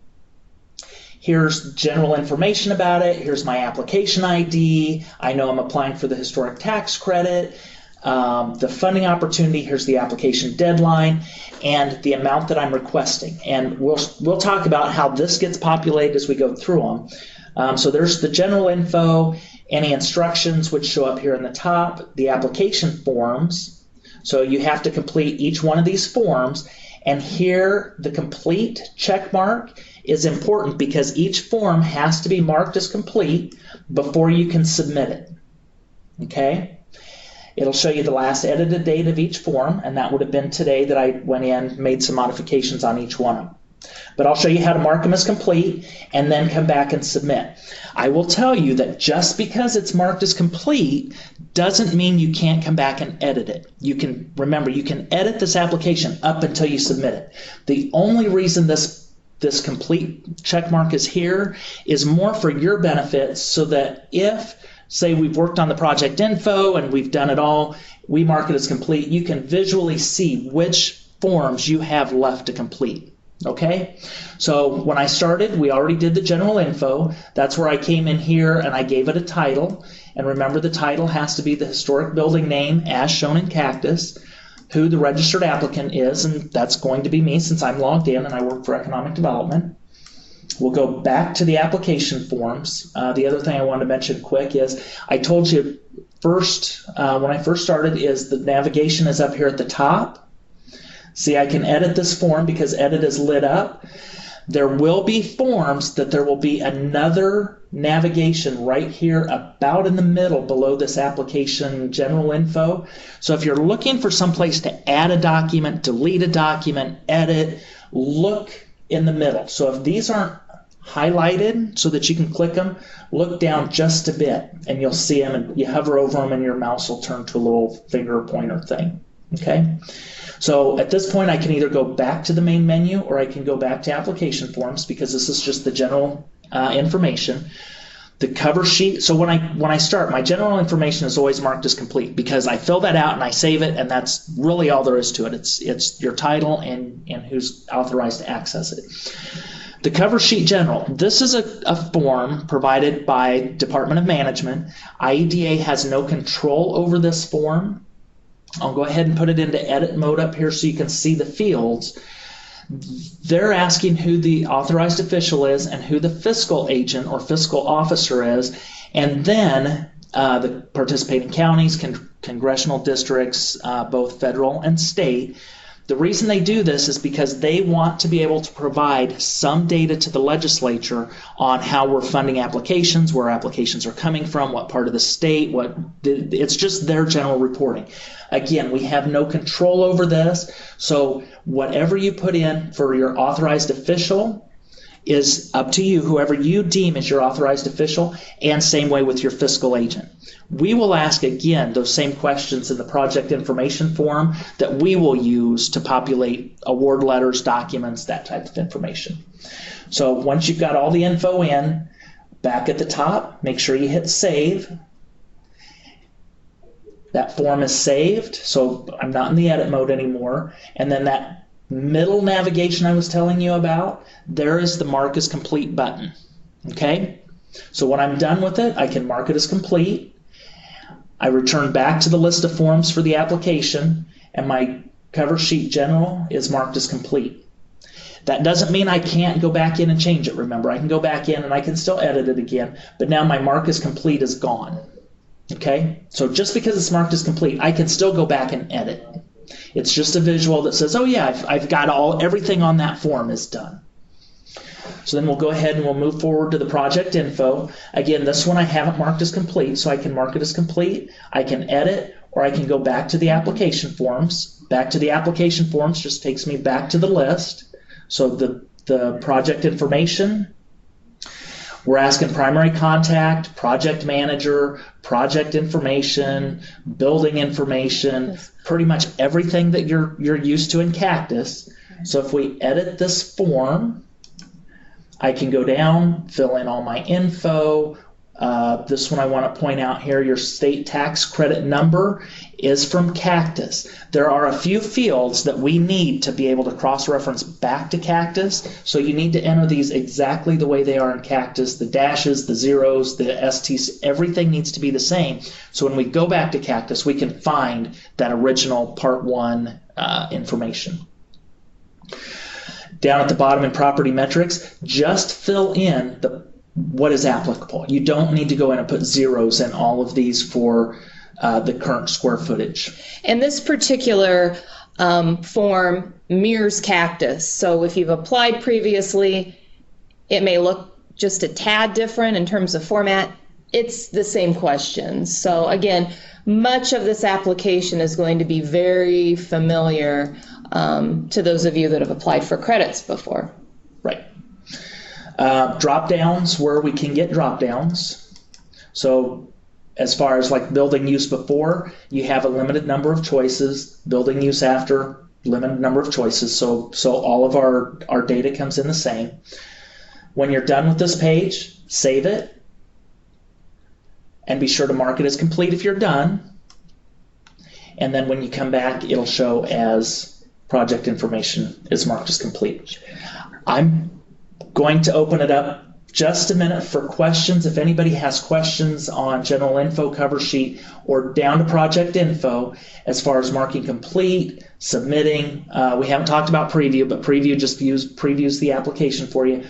Here's general information about it. Here's my application ID. I know I'm applying for the historic tax credit. The funding opportunity, here's the application deadline, and the amount that I'm requesting. And we'll talk about how this gets populated as we go through them. So there's the general info, any instructions which show up here in the top, the application forms. So you have to complete each one of these forms, and here the complete check mark is important because each form has to be marked as complete before you can submit it. Okay? It'll show you the last edited date of each form, and that would have been today that I went in, made some modifications on each one of them. But I'll show you how to mark them as complete and then come back and submit. I will tell you that just because it's marked as complete doesn't mean you can't come back and edit it. You can, remember, you can edit this application up until you submit it. The only reason this complete check mark is here is more for your benefit, so that if, say, we've worked on the project info and we've done it all, we mark it as complete, you can visually see which forms you have left to complete. Okay, so when I started, we already did the general info. That's where I came in here and I gave it a title. And remember, the title has to be the historic building name as shown in Cactus, who the registered applicant is, and that's going to be me since I'm logged in and I work for economic development. We'll go back to the application forms. The other thing I wanted to mention quick is I told you first, when I first started, is the navigation is up here at the top. See, I can edit this form because edit is lit up. There will be forms that there will be another navigation right here about in the middle below this application general info. So if you're looking for some place to add a document, delete a document, edit, look in the middle. So if these aren't highlighted so that you can click them. Look down just a bit and you'll see them, and you hover over them and your mouse will turn to a little finger pointer thing. Okay? So at this point I can either go back to the main menu or I can go back to application forms, because this is just the general information. The cover sheet, so when I start, my general information is always marked as complete because I fill that out and I save it, and that's really all there is to it. It's your title and who's authorized to access it. The cover sheet general, this is a form provided by Department of Management. IEDA has no control over this form. I'll go ahead and put it into edit mode up here so you can see the fields. They're asking who the authorized official is and who the fiscal agent or fiscal officer is, and then the participating counties, congressional districts, both federal and state. The reason they do this is because they want to be able to provide some data to the legislature on how we're funding applications, where applications are coming from, what part of the state, it's just their general reporting. Again, we have no control over this, so whatever you put in for your authorized official is up to you, whoever you deem as your authorized official, and same way with your fiscal agent. We will ask again those same questions in the project information form that we will use to populate award letters, documents, that type of information. So once you've got all the info in, back at the top, make sure you hit save. That form is saved, so I'm not in the edit mode anymore. And then that middle navigation I was telling you about, there is the mark as complete button. Okay? So when I'm done with it, I can mark it as complete. I return back to the list of forms for the application, and my cover sheet general is marked as complete. That doesn't mean I can't go back in and change it, remember. I can go back in and I can still edit it again, but now my mark as complete is gone. Okay? So just because it's marked as complete, I can still go back and edit. It's just a visual that says, oh yeah, I've got everything on that form is done. So then we'll go ahead and we'll move forward to the project info. Again, this one I haven't marked as complete, so I can mark it as complete. I can edit, or I can go back to the application forms. Back to the application forms just takes me back to the list. So the project information, we're asking primary contact, project manager, project information, building information, pretty much everything that you're used to in Cactus. So if we edit this form, I can go down, fill in all my info. This one I want to point out here, your state tax credit number is from Cactus. There are a few fields that we need to be able to cross-reference back to Cactus, so you need to enter these exactly the way they are in Cactus. The dashes, the zeros, the STs, everything needs to be the same. So when we go back to Cactus, we can find that original Part 1 information. Down at the bottom in property metrics, just fill in what is applicable. You don't need to go in and put zeros in all of these for the current square footage. And this particular form mirrors Cactus. So if you've applied previously, it may look just a tad different in terms of format. It's the same questions. So again, much of this application is going to be very familiar to those of you that have applied for credits before. Right. Drop downs, where we can get drop downs. So as far as like building use before, you have a limited number of choices. Building use after, limited number of choices. So all of our data comes in the same. When you're done with this page, save it. And be sure to mark it as complete if you're done. And then when you come back, it'll show as project information is marked as complete. I'm going to open it up just a minute for questions. If anybody has questions on general info cover sheet or down to project info as far as marking complete, submitting, we haven't talked about preview, but preview just previews the application for you,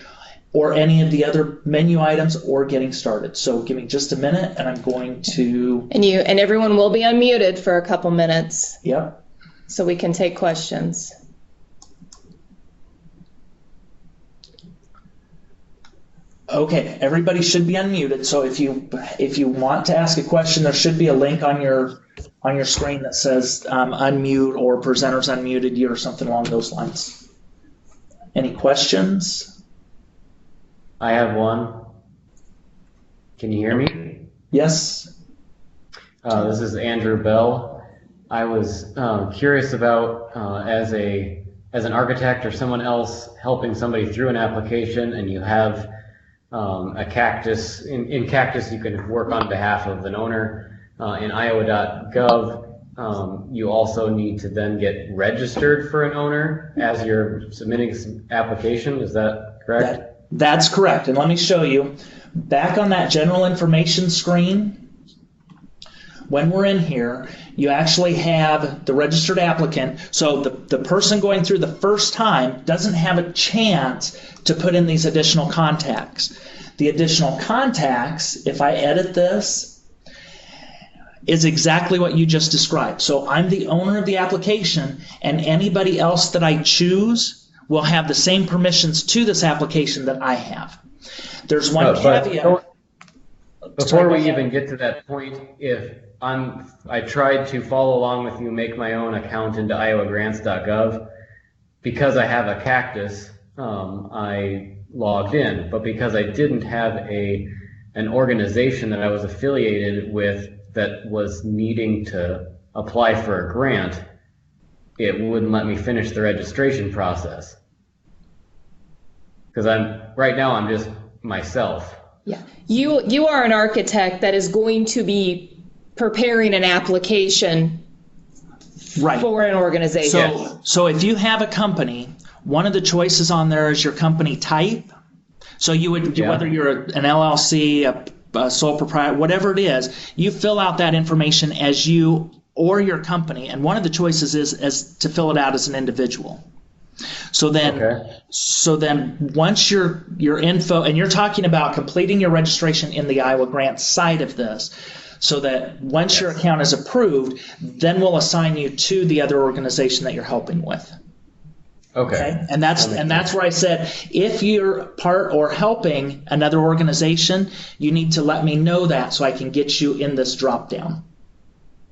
or any of the other menu items, or getting started. So give me just a minute and I'm going to... And everyone will be unmuted for a couple minutes. Yep. So we can take questions. Okay, everybody should be unmuted. So if you want to ask a question, there should be a link on your screen that says unmute or presenters unmuted you or something along those lines. Any questions? I have one. Can you hear me? Yes. This is Andrew Bell. I was curious about as an architect or someone else helping somebody through an application, and you have a Cactus. In Cactus, you can work on behalf of an owner. In Iowa.gov, you also need to then get registered for an owner as you're submitting some application. Is that correct? That's correct. And let me show you. Back on that general information screen, when we're in here, you actually have the registered applicant. So the person going through the first time doesn't have a chance to put in these additional contacts. The additional contacts, if I edit this, is exactly what you just described. So I'm the owner of the application, and anybody else that I choose will have the same permissions to this application that I have. There's one caveat. Before we even get to that point, if I tried to follow along with you, make my own account into iowogrants.gov, because I have a Cactus, I logged in, but because I didn't have an organization that I was affiliated with that was needing to apply for a grant, it wouldn't let me finish the registration process. Because right now I'm just myself. Yeah, you are an architect that is going to be preparing an application for an organization. So if you have a company, one of the choices on there is your company type. So you would, whether you're an LLC, a sole proprietor, whatever it is, you fill out that information as you or your company, and one of the choices is to fill it out as an individual. So then once your info, and you're talking about completing your registration in the Iowa Grants side of this, so that once your account is approved, then we'll assign you to the other organization that you're helping with. Okay. And that's where I said, if you're part or helping another organization, you need to let me know that so I can get you in this drop down.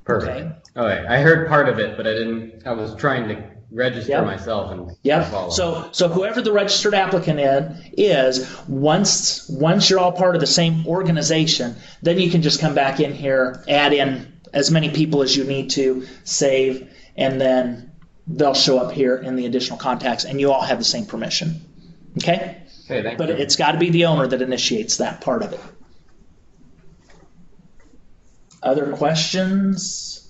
Perfect. Okay. I heard part of it, but I was trying to register myself and follow. So whoever the registered applicant is, once you're all part of the same organization, then you can just come back in here, add in as many people as you need to, save, and then they'll show up here in the additional contacts, and you all have the same permission. Okay? Okay, thank you. But it's got to be the owner that initiates that part of it. Other questions?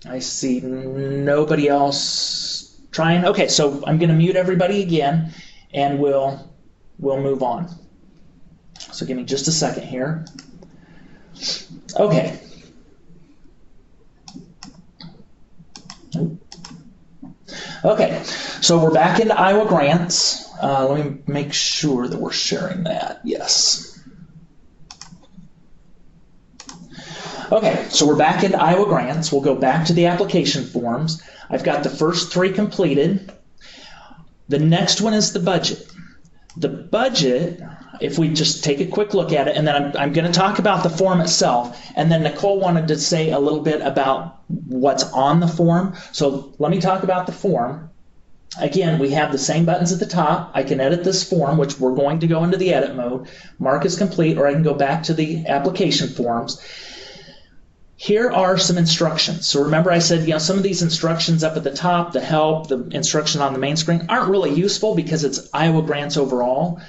I see nobody else trying. Okay, so I'm going to mute everybody again, and we'll move on. So give me just a second here. Okay. Okay, so we're back into Iowa Grants. Let me make sure that we're sharing that. Yes. Okay, so we're back into Iowa Grants. We'll go back to the application forms. I've got the first 3 completed. The next one is the budget. The budget, if we just take a quick look at it, and then I'm going to talk about the form itself, and then Nicole wanted to say a little bit about what's on the form. So let me talk about the form. Again, we have the same buttons at the top. I can edit this form, which we're going to go into the edit mode, mark as complete, or I can go back to the application forms. Here are some instructions. So remember I said, some of these instructions up at the top, the help, the instruction on the main screen, aren't really useful because it's Iowa Grants overall.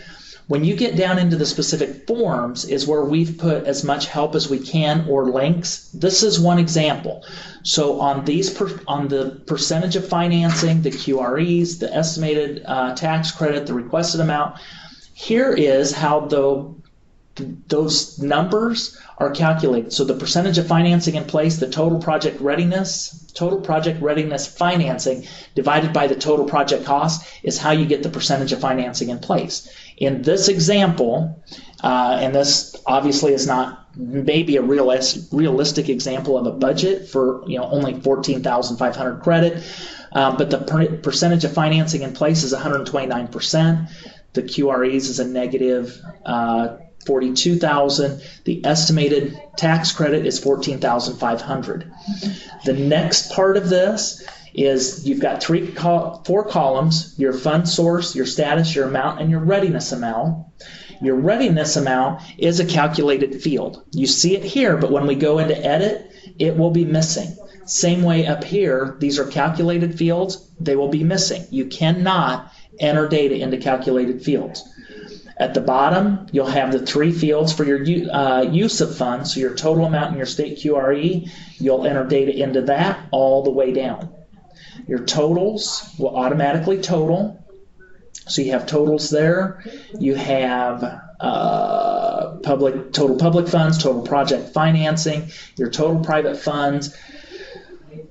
When you get down into the specific forms is where we've put as much help as we can or links. This is one example. So on the percentage of financing, the QREs, the estimated tax credit, the requested amount, here is how those numbers are calculated. So the percentage of financing in place, the total project readiness financing divided by the total project cost is how you get the percentage of financing in place. In this example, and this obviously is not maybe a realistic example of a budget for only 14,500 credit, but the percentage of financing in place is 129%. The QREs is a negative $42,000. The estimated tax credit is $14,500. The next part of this is you've got four columns: your fund source, your status, your amount, and your readiness amount. Your readiness amount is a calculated field. You see it here, but when we go into edit, it will be missing. Same way up here, these are calculated fields, they will be missing. You cannot enter data into calculated fields. At the bottom, you'll have the three fields for your use of funds, so your total amount and your state QRE, you'll enter data into that all the way down. Your totals will automatically total. So you have totals there. You have total public funds, total project financing, your total private funds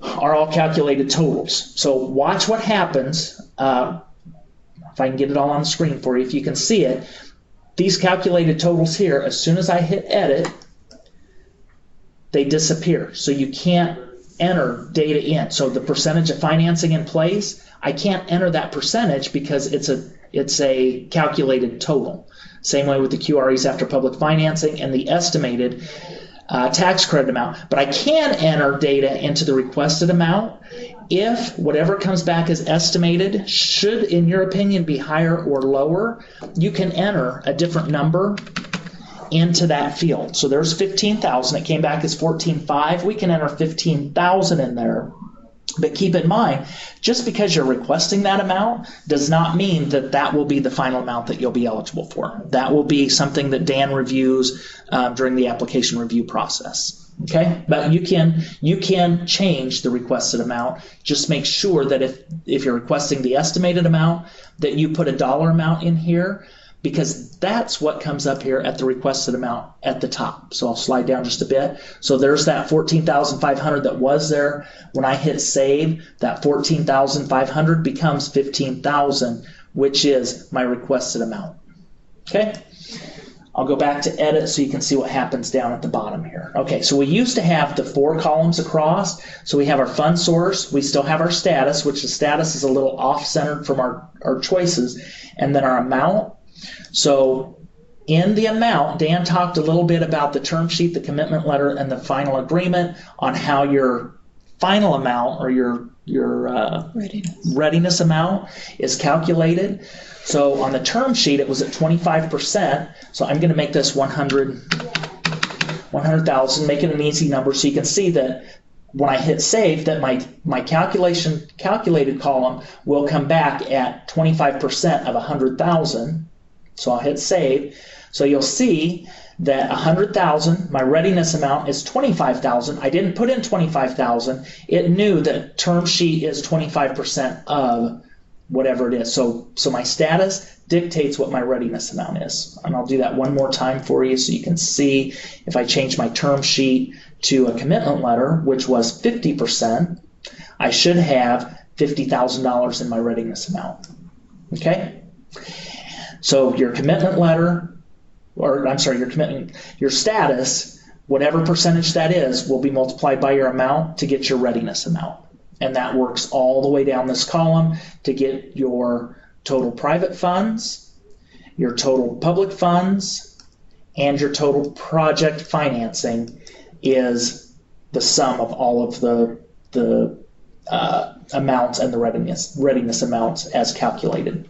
are all calculated totals. So watch what happens. If I can get it all on the screen for you, if you can see it, these calculated totals here, as soon as I hit edit, they disappear. So you can't enter data in. So the percentage of financing in place, I can't enter that percentage because it's a calculated total. Same way with the QREs after public financing and the estimated tax credit amount. But I can enter data into the requested amount if whatever comes back as estimated should, in your opinion, be higher or lower. You can enter a different number into that field. So there's 15,000. It came back as 14,500. We can enter 15,000 in there. But keep in mind, just because you're requesting that amount does not mean that that will be the final amount that you'll be eligible for. That will be something that Dan reviews during the application review process. Okay, but you can change the requested amount. Just make sure that if you're requesting the estimated amount, that you put a dollar amount in here, because that's what comes up here at the requested amount at the top. So I'll slide down just a bit. So there's that 14,500 that was there. When I hit save, that 14,500 becomes 15,000, which is my requested amount. Okay. I'll go back to edit so you can see what happens down at the bottom here. Okay, so we used to have the four columns across. So we have our fund source, we still have our status, which the status is a little off-centered from our choices, and then our amount. So in the amount, Dan talked a little bit about the term sheet, the commitment letter, and the final agreement on how your final amount or your readiness amount is calculated. So on the term sheet, it was at 25%. So I'm going to make this 100,000, make it an easy number so you can see that when I hit save, that my calculated column will come back at 25% of 100,000. So I'll hit save. So you'll see that 100,000, my readiness amount is 25,000. I didn't put in 25,000. It knew that term sheet is 25% of whatever it is. So my status dictates what my readiness amount is. And I'll do that one more time for you so you can see if I change my term sheet to a commitment letter, which was 50%, I should have $50,000 in my readiness amount. Okay? So your commitment letter, your status, whatever percentage that is, will be multiplied by your amount to get your readiness amount. And that works all the way down this column to get your total private funds, your total public funds, and your total project financing is the sum of all of the amounts and the readiness amounts as calculated.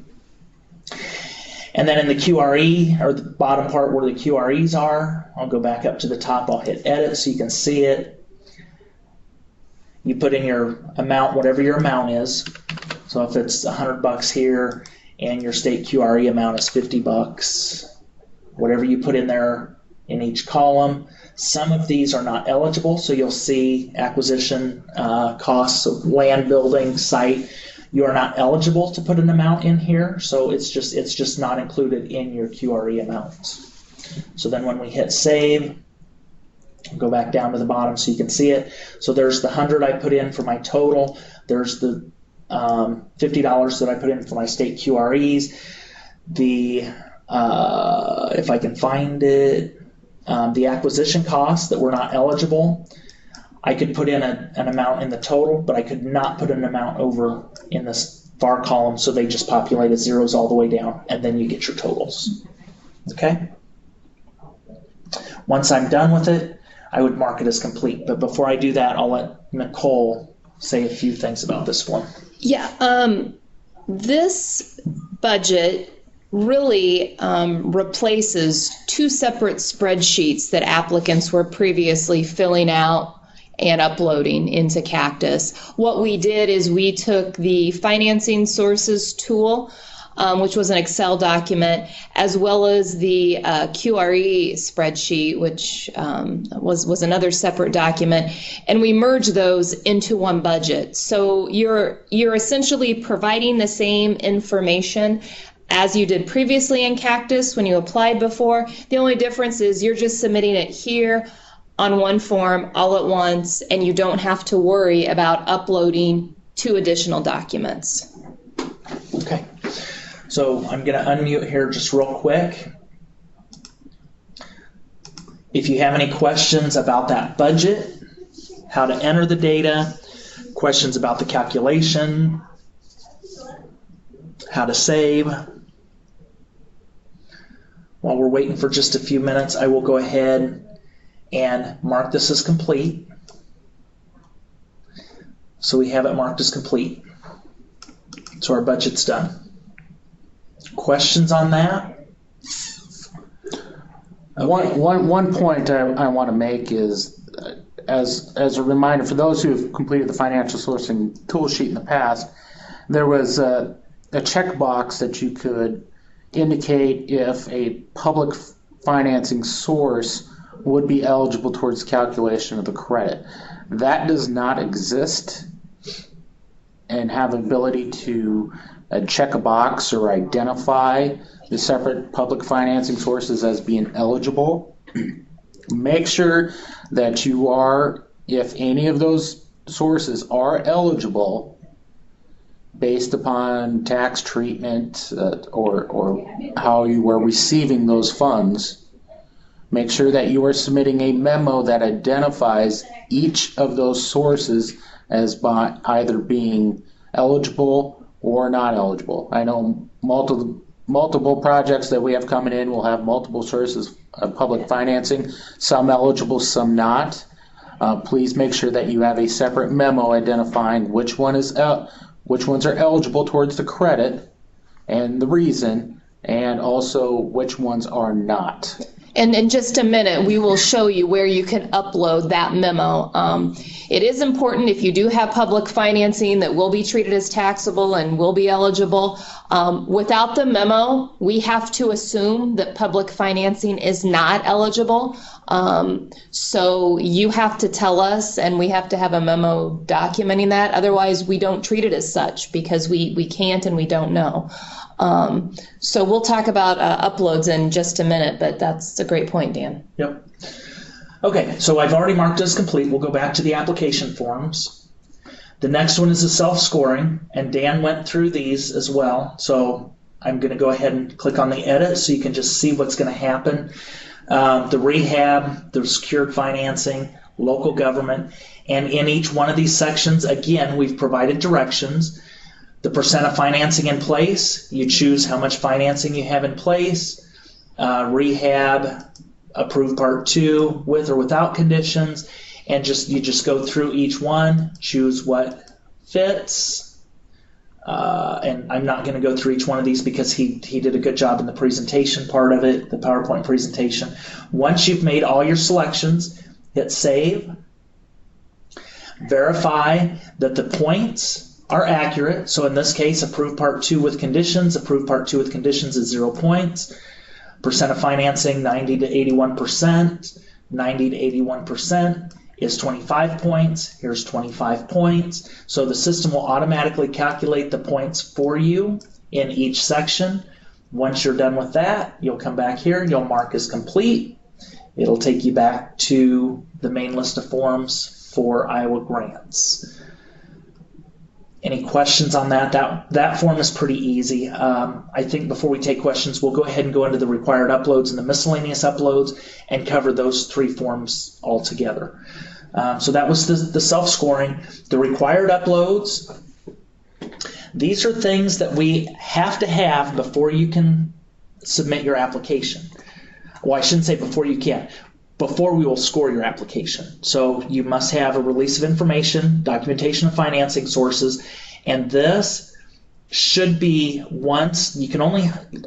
And then in the QRE, or the bottom part where the QREs are, I'll go back up to the top, I'll hit edit so you can see it. You put in your amount, whatever your amount is. So if it's $100 here and your state QRE amount is $50, whatever you put in there in each column. Some of these are not eligible, so you'll see acquisition costs of land, building, site. You are not eligible to put an amount in here, so it's just not included in your QRE amounts. So then when we hit save, go back down to the bottom so you can see it. So there's the 100 I put in for my total. There's the $50 that I put in for my state QREs. The if I can find it, the acquisition costs that were not eligible, I could put in an amount in the total, but I could not put an amount over in this far column, so they just populated zeros all the way down, and then you get your totals. Okay? Once I'm done with it, I would mark it as complete. But before I do that, I'll let Nicole say a few things about this form. Yeah, this budget really replaces two separate spreadsheets that applicants were previously filling out and uploading into Cactus. What we did is we took the financing sources tool, which was an Excel document, as well as the QRE spreadsheet, which was another separate document, and we merged those into one budget. So you're essentially providing the same information as you did previously in Cactus when you applied before. The only difference is you're just submitting it here on one form all at once, and you don't have to worry about uploading 2 additional documents. Okay. So I'm going to unmute here just real quick. If you have any questions about that budget, how to enter the data, questions about the calculation, how to save. While we're waiting for just a few minutes, I will go ahead and mark this as complete. So we have it marked as complete. So our budget's done. Questions on that? Okay. One point I want to make is, as a reminder for those who have completed the financial sourcing tool sheet in the past, there was a checkbox that you could indicate if a public financing source would be eligible towards calculation of the credit. That does not exist and have the ability to check a box or identify the separate public financing sources as being eligible. Make sure that you are, if any of those sources are eligible based upon tax treatment or how you are receiving those funds, make sure that you are submitting a memo that identifies each of those sources as by either being eligible or not eligible. I know multiple projects that we have coming in will have multiple sources of public financing, some eligible, some not. Please make sure that you have a separate memo identifying which ones are eligible towards the credit and the reason, and also which ones are not. And in just a minute, we will show you where you can upload that memo. It is important, if you do have public financing that will be treated as taxable and will be eligible. Without the memo, we have to assume that public financing is not eligible. So you have to tell us, and we have to have a memo documenting that. Otherwise, we don't treat it as such because we can't and we don't know. So we'll talk about uploads in just a minute, but that's a great point, Dan. Yep. Okay, so I've already marked as complete. We'll go back to the application forms. The next one is the self-scoring, and Dan went through these as well. So I'm going to go ahead and click on the edit so you can just see what's going to happen. The rehab, the secured financing, local government, and in each one of these sections, again, we've provided directions. The percent of financing in place, you choose how much financing you have in place. Rehab, approved part 2 with or without conditions, and you just go through each one, choose what fits. And I'm not going to go through each one of these because he did a good job in the presentation part of it, the PowerPoint presentation. Once you've made all your selections, hit save. Verify that the points are accurate. So in this case, approved part 2 with conditions. Approved part 2 with conditions is 0 points. Percent of financing 90 to 81%. 90 to 81% is 25 points. Here's 25 points. So the system will automatically calculate the points for you in each section. Once you're done with that, you'll come back here, you'll mark as complete. It'll take you back to the main list of forms for Iowa grants. Any questions on that? That form is pretty easy. I think before we take questions, we'll go ahead and go into the required uploads and the miscellaneous uploads and cover those 3 forms all together. So that was the self-scoring. The required uploads, these are things that we have to have before you can submit your application. Well, I shouldn't say before you can. before we will score your application. So you must have a release of information, documentation of financing sources, and this should be once, you can only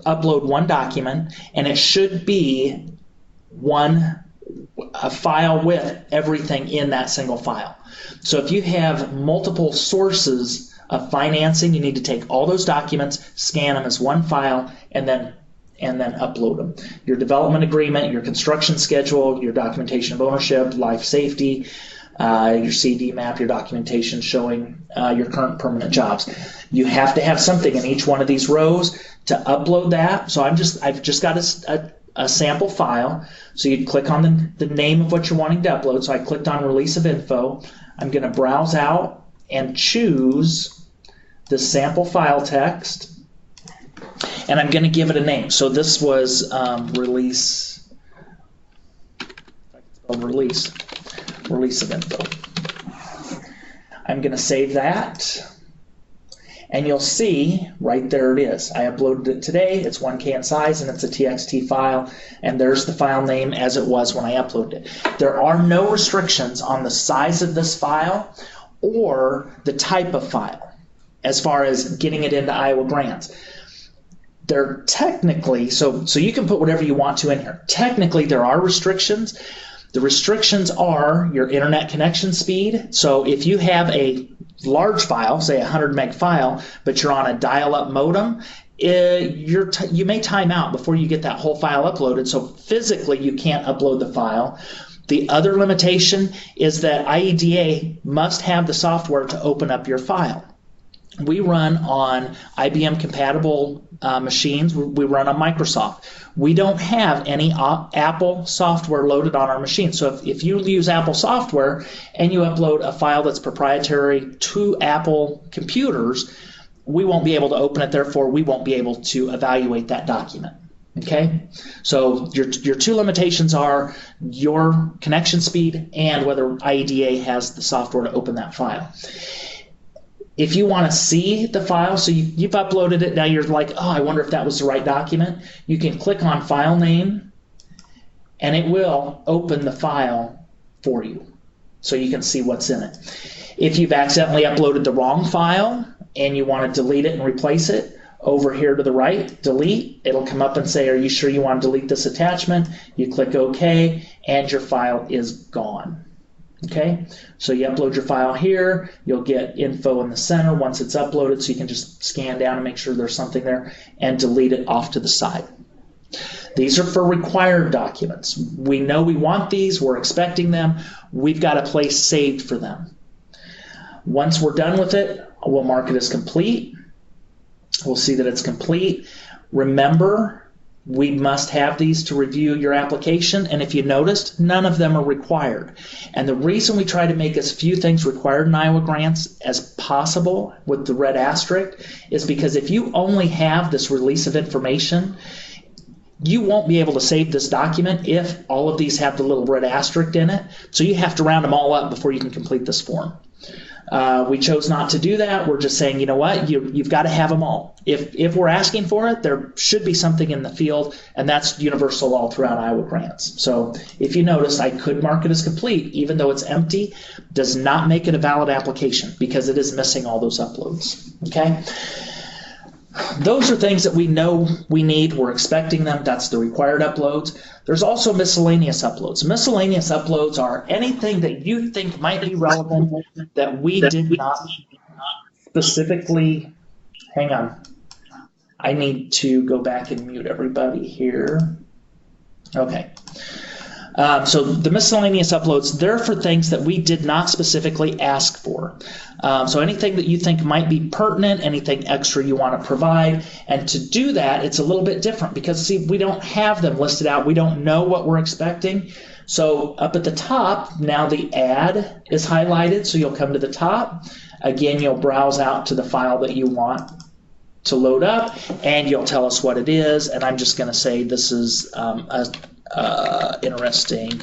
upload one document, and it should be a file with everything in that single file. So if you have multiple sources of financing, you need to take all those documents, scan them as one file, and then upload them. Your development agreement, your construction schedule, your documentation of ownership, life safety, your CD map, your documentation showing your current permanent jobs. You have to have something in each one of these rows to upload that. So I've just got a sample file. So you'd click on the name of what you're wanting to upload. So I clicked on release of info. I'm going to browse out and choose the sample file text, and I'm going to give it a name. So this was release of info. I'm going to save that, and you'll see right there it is. I uploaded it today. It's 1K in size, and it's a TXT file, and there's the file name as it was when I uploaded it. There are no restrictions on the size of this file or the type of file as far as getting it into Iowa Grants. They're technically, so you can put whatever you want to in here. Technically, there are restrictions. The restrictions are your internet connection speed. So if you have a large file, say a 100 meg file, but you're on a dial-up modem, you may time out before you get that whole file uploaded. So physically, you can't upload the file. The other limitation is that IEDA must have the software to open up your file. We run on IBM compatible machines. We run on Microsoft. We don't have any Apple software loaded on our machine. So if you use Apple software and you upload a file that's proprietary to Apple computers, we won't be able to open it. Therefore, we won't be able to evaluate that document. Okay? So your two limitations are your connection speed and whether IEDA has the software to open that file. If you want to see the file, so you've uploaded it, now you're like, oh, I wonder if that was the right document. You can click on file name, and it will open the file for you, so you can see what's in it. If you've accidentally uploaded the wrong file and you want to delete it and replace it, over here to the right, delete, it'll come up and say, are you sure you want to delete this attachment? You click OK, and your file is gone. Okay, so you upload your file here, you'll get info in the center once it's uploaded, so you can just scan down and make sure there's something there and delete it off to the side. These are for required documents. We know we want these, we're expecting them, we've got a place saved for them. Once we're done with it, we'll mark it as complete. We'll see that it's complete. Remember, we must have these to review your application, and if you noticed, none of them are required. And the reason we try to make as few things required in Iowa Grants as possible with the red asterisk is because if you only have this release of information, you won't be able to save this document if all of these have the little red asterisk in it. So you have to round them all up before you can complete this form. We chose not to do that. We're just saying, you know what, you've got to have them all. If we're asking for it, there should be something in the field, and that's universal all throughout Iowa Grants. So if you notice, I could mark it as complete, even though it's empty, does not make it a valid application because it is missing all those uploads. Okay? Those are things that we know we need. We're expecting them. That's the required uploads. There's also miscellaneous uploads. Miscellaneous uploads are anything that you think might be relevant that we did not specifically. Hang on. I need to go back and mute everybody here. Okay. So the miscellaneous uploads, they're for things that we did not specifically ask for. So anything that you think might be pertinent, anything extra you want to provide, and to do that, it's a little bit different because, see, we don't have them listed out. We don't know what we're expecting. So up at the top, now the add is highlighted, so you'll come to the top. Again, you'll browse out to the file that you want to load up, and you'll tell us what it is, and I'm just going to say this is interesting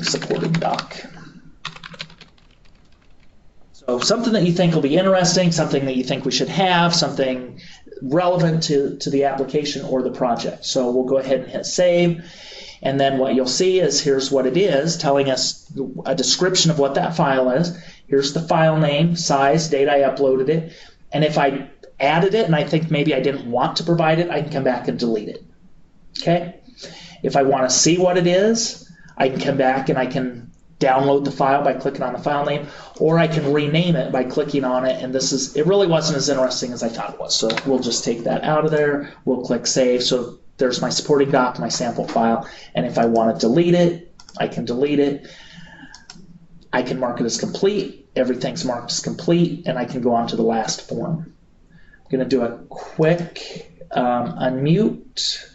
supporting doc. So something that you think will be interesting, something that you think we should have, something relevant to the application or the project. So we'll go ahead and hit save. And then what you'll see is here's what it is, telling us a description of what that file is. Here's the file name, size, date I uploaded it. And if I added it and I think maybe I didn't want to provide it, I can come back and delete it. Okay? If I want to see what it is, I can come back and I can download the file by clicking on the file name, or I can rename it by clicking on it. And it really wasn't as interesting as I thought it was. So we'll just take that out of there. We'll click save. So there's my supporting doc, my sample file. And if I want to delete it, I can delete it. I can mark it as complete. Everything's marked as complete, and I can go on to the last form. I'm going to do a quick unmute.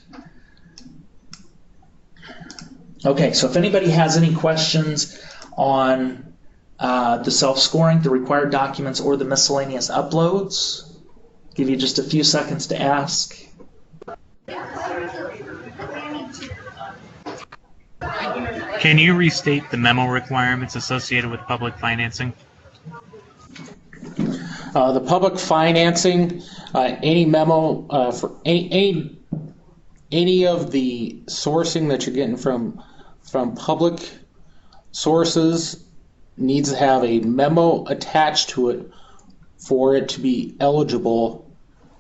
Okay, so if anybody has any questions on the self-scoring, the required documents, or the miscellaneous uploads, I'll give you just a few seconds to ask. Can you restate the memo requirements associated with public financing? The public financing, any memo for any of the sourcing that you're getting from public sources needs to have a memo attached to it for it to be eligible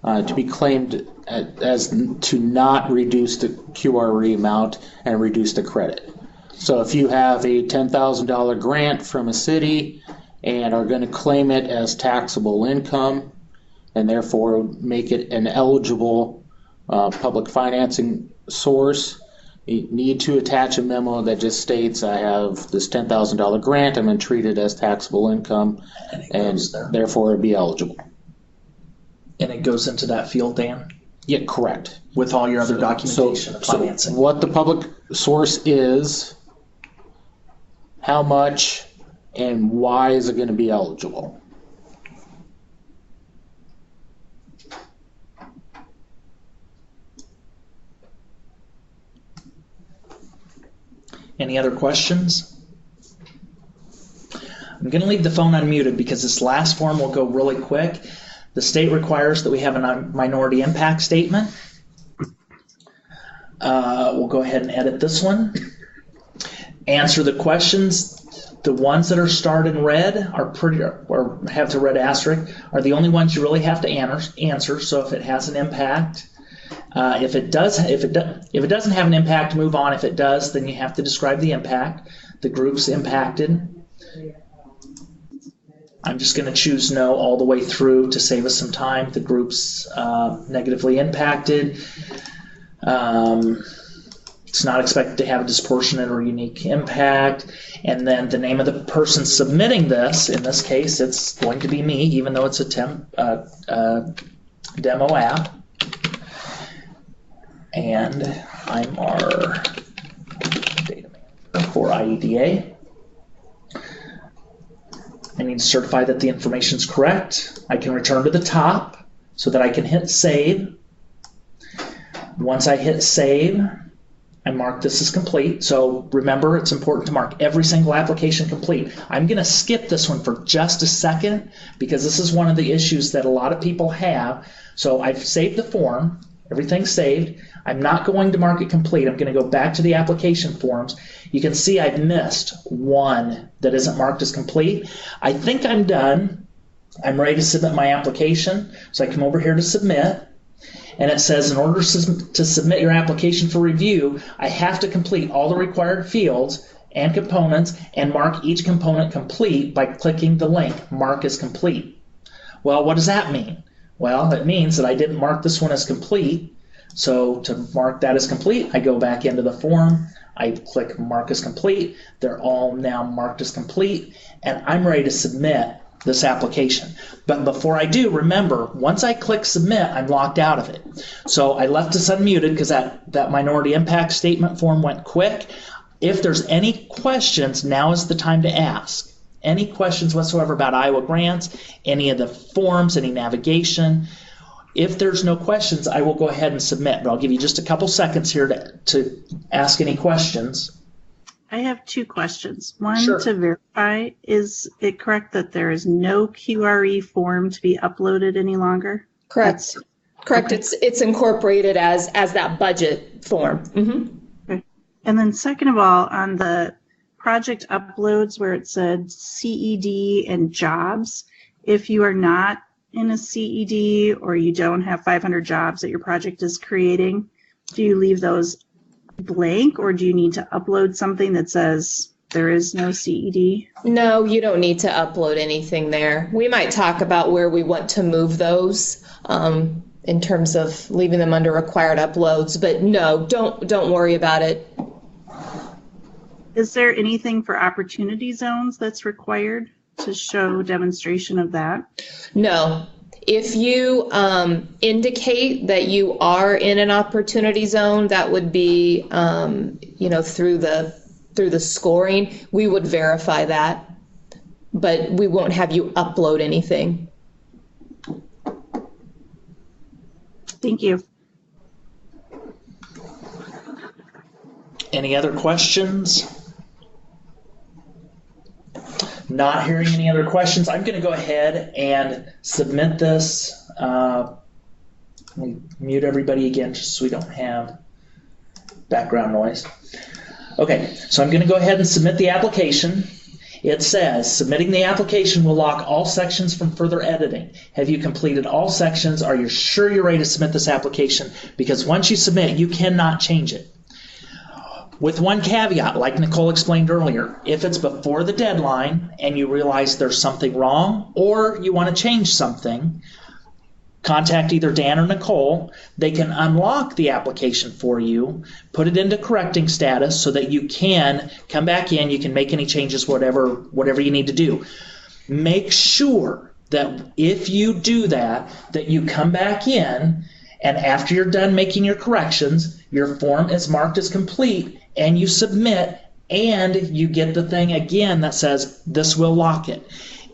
to be claimed as to not reduce the QRE amount and reduce the credit. So if you have a $10,000 grant from a city and are going to claim it as taxable income and therefore make it an eligible public financing source, you need to attach a memo that just states I have this $10,000 grant, I'm going to treat it as taxable income, and therefore it'd be eligible. And it goes into that field, Dan? Yeah, correct. With all your other documentation of financing. So what the public source is, how much, and why is it going to be eligible? Any other questions? I'm going to leave the phone unmuted because this last form will go really quick. The state requires that we have a minority impact statement. We'll go ahead and edit this one. Answer the questions. The ones that are starred in red or have the red asterisk are the only ones you really have to answer. So if it has an impact, if it doesn't have an impact, move on. If it does, then you have to describe the impact. The groups impacted. I'm just going to choose no all the way through to save us some time. The groups negatively impacted. It's not expected to have a disproportionate or unique impact. And then the name of the person submitting this, in this case, it's going to be me, even though it's a demo app. And I'm our data manager for IEDA. I need to certify that the information is correct. I can return to the top so that I can hit save. Once I hit save, I mark this as complete. So remember, it's important to mark every single application complete. I'm going to skip this one for just a second because this is one of the issues that a lot of people have. So I've saved the form. Everything's saved. I'm not going to mark it complete. I'm going to go back to the application forms. You can see I've missed one that isn't marked as complete. I think I'm done. I'm ready to submit my application. So I come over here to submit. And it says in order to submit your application for review, I have to complete all the required fields and components and mark each component complete by clicking the link, Mark as Complete. Well, what does that mean? Well, it means that I didn't mark this one as complete. So to mark that as complete, I go back into the form, I click Mark as Complete. They're all now marked as complete, and I'm ready to submit this application. But before I do, remember, once I click submit, I'm locked out of it. So I left this unmuted because that minority impact statement form went quick. If there's any questions, now is the time to ask. Any questions whatsoever about Iowa grants, any of the forms, any navigation. If there's no questions, I will go ahead and submit, but I'll give you just a couple seconds here to ask any questions. I have two questions. One, Sure. to verify, is it correct that there is no QRE form to be uploaded any longer? Correct. Correct. Okay. It's incorporated as that budget form. Okay. And then second of all, on the project uploads where it said CED and jobs, if you are not in a CED or you don't have 500 jobs that your project is creating, do you leave those blank, or do you need to upload something that says there is no CED? No, you don't need to upload anything there. We might talk about where we want to move those in terms of leaving them under required uploads, but no, don't worry about it. Is there anything for opportunity zones that's required to show demonstration of that? No. If you indicate that you are in an opportunity zone, that would be, through the scoring, we would verify that, but we won't have you upload anything. Thank you. Any other questions? Not hearing any other questions, I'm going to go ahead and submit this. Let me mute everybody again just so we don't have background noise. Okay, so I'm going to go ahead and submit the application. It says, submitting the application will lock all sections from further editing. Have you completed all sections? Are you sure you're ready to submit this application? Because once you submit, you cannot change it. With one caveat, like Nicole explained earlier, if it's before the deadline and you realize there's something wrong or you want to change something, contact either Dan or Nicole. They can unlock the application for you, put it into correcting status so that you can come back in, you can make any changes, whatever you need to do. Make sure that if you do that you come back in, and after you're done making your corrections, your form is marked as complete and you submit, and you get the thing again that says this will lock it.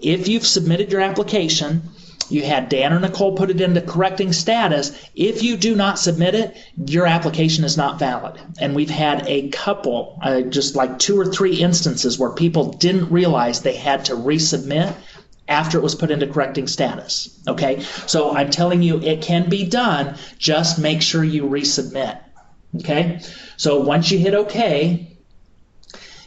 If you've submitted your application, you had Dan or Nicole put it into correcting status. If you do not submit it, your application is not valid. And we've had a couple, just like 2 or 3 instances where people didn't realize they had to resubmit after it was put into correcting status. Okay, so I'm telling you it can be done, just make sure you resubmit. Okay, so once you hit OK,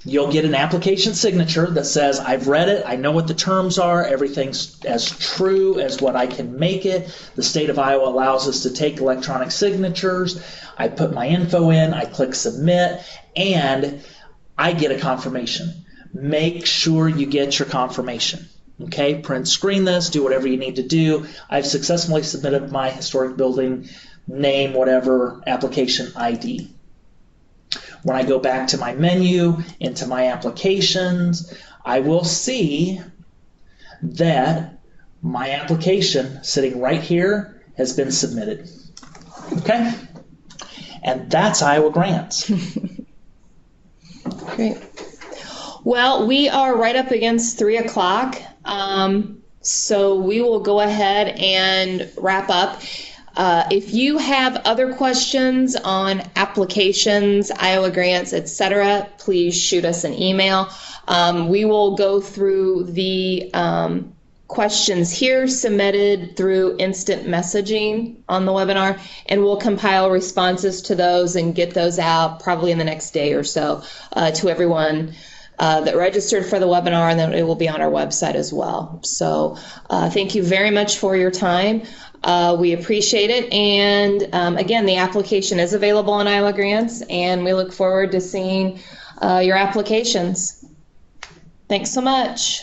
you'll get an application signature that says, I've read it, I know what the terms are, everything's as true as what I can make it. The state of Iowa allows us to take electronic signatures. I put my info in, I click submit, and I get a confirmation. Make sure you get your confirmation. Okay, print screen this, do whatever you need to do. I've successfully submitted my historic building name, whatever, application ID. When I go back to my menu, into my applications, I will see that my application sitting right here has been submitted. Okay? And that's Iowa Grants. Great. Well, we are right up against 3 o'clock, so we will go ahead and wrap up. If you have other questions on applications, Iowa Grants, etc., please shoot us an email. We will go through the questions here submitted through instant messaging on the webinar, and we'll compile responses to those and get those out probably in the next day or so to everyone that registered for the webinar, and then it will be on our website as well. So thank you very much for your time. We appreciate it, and again, the application is available on Iowa Grants, and we look forward to seeing your applications. Thanks so much.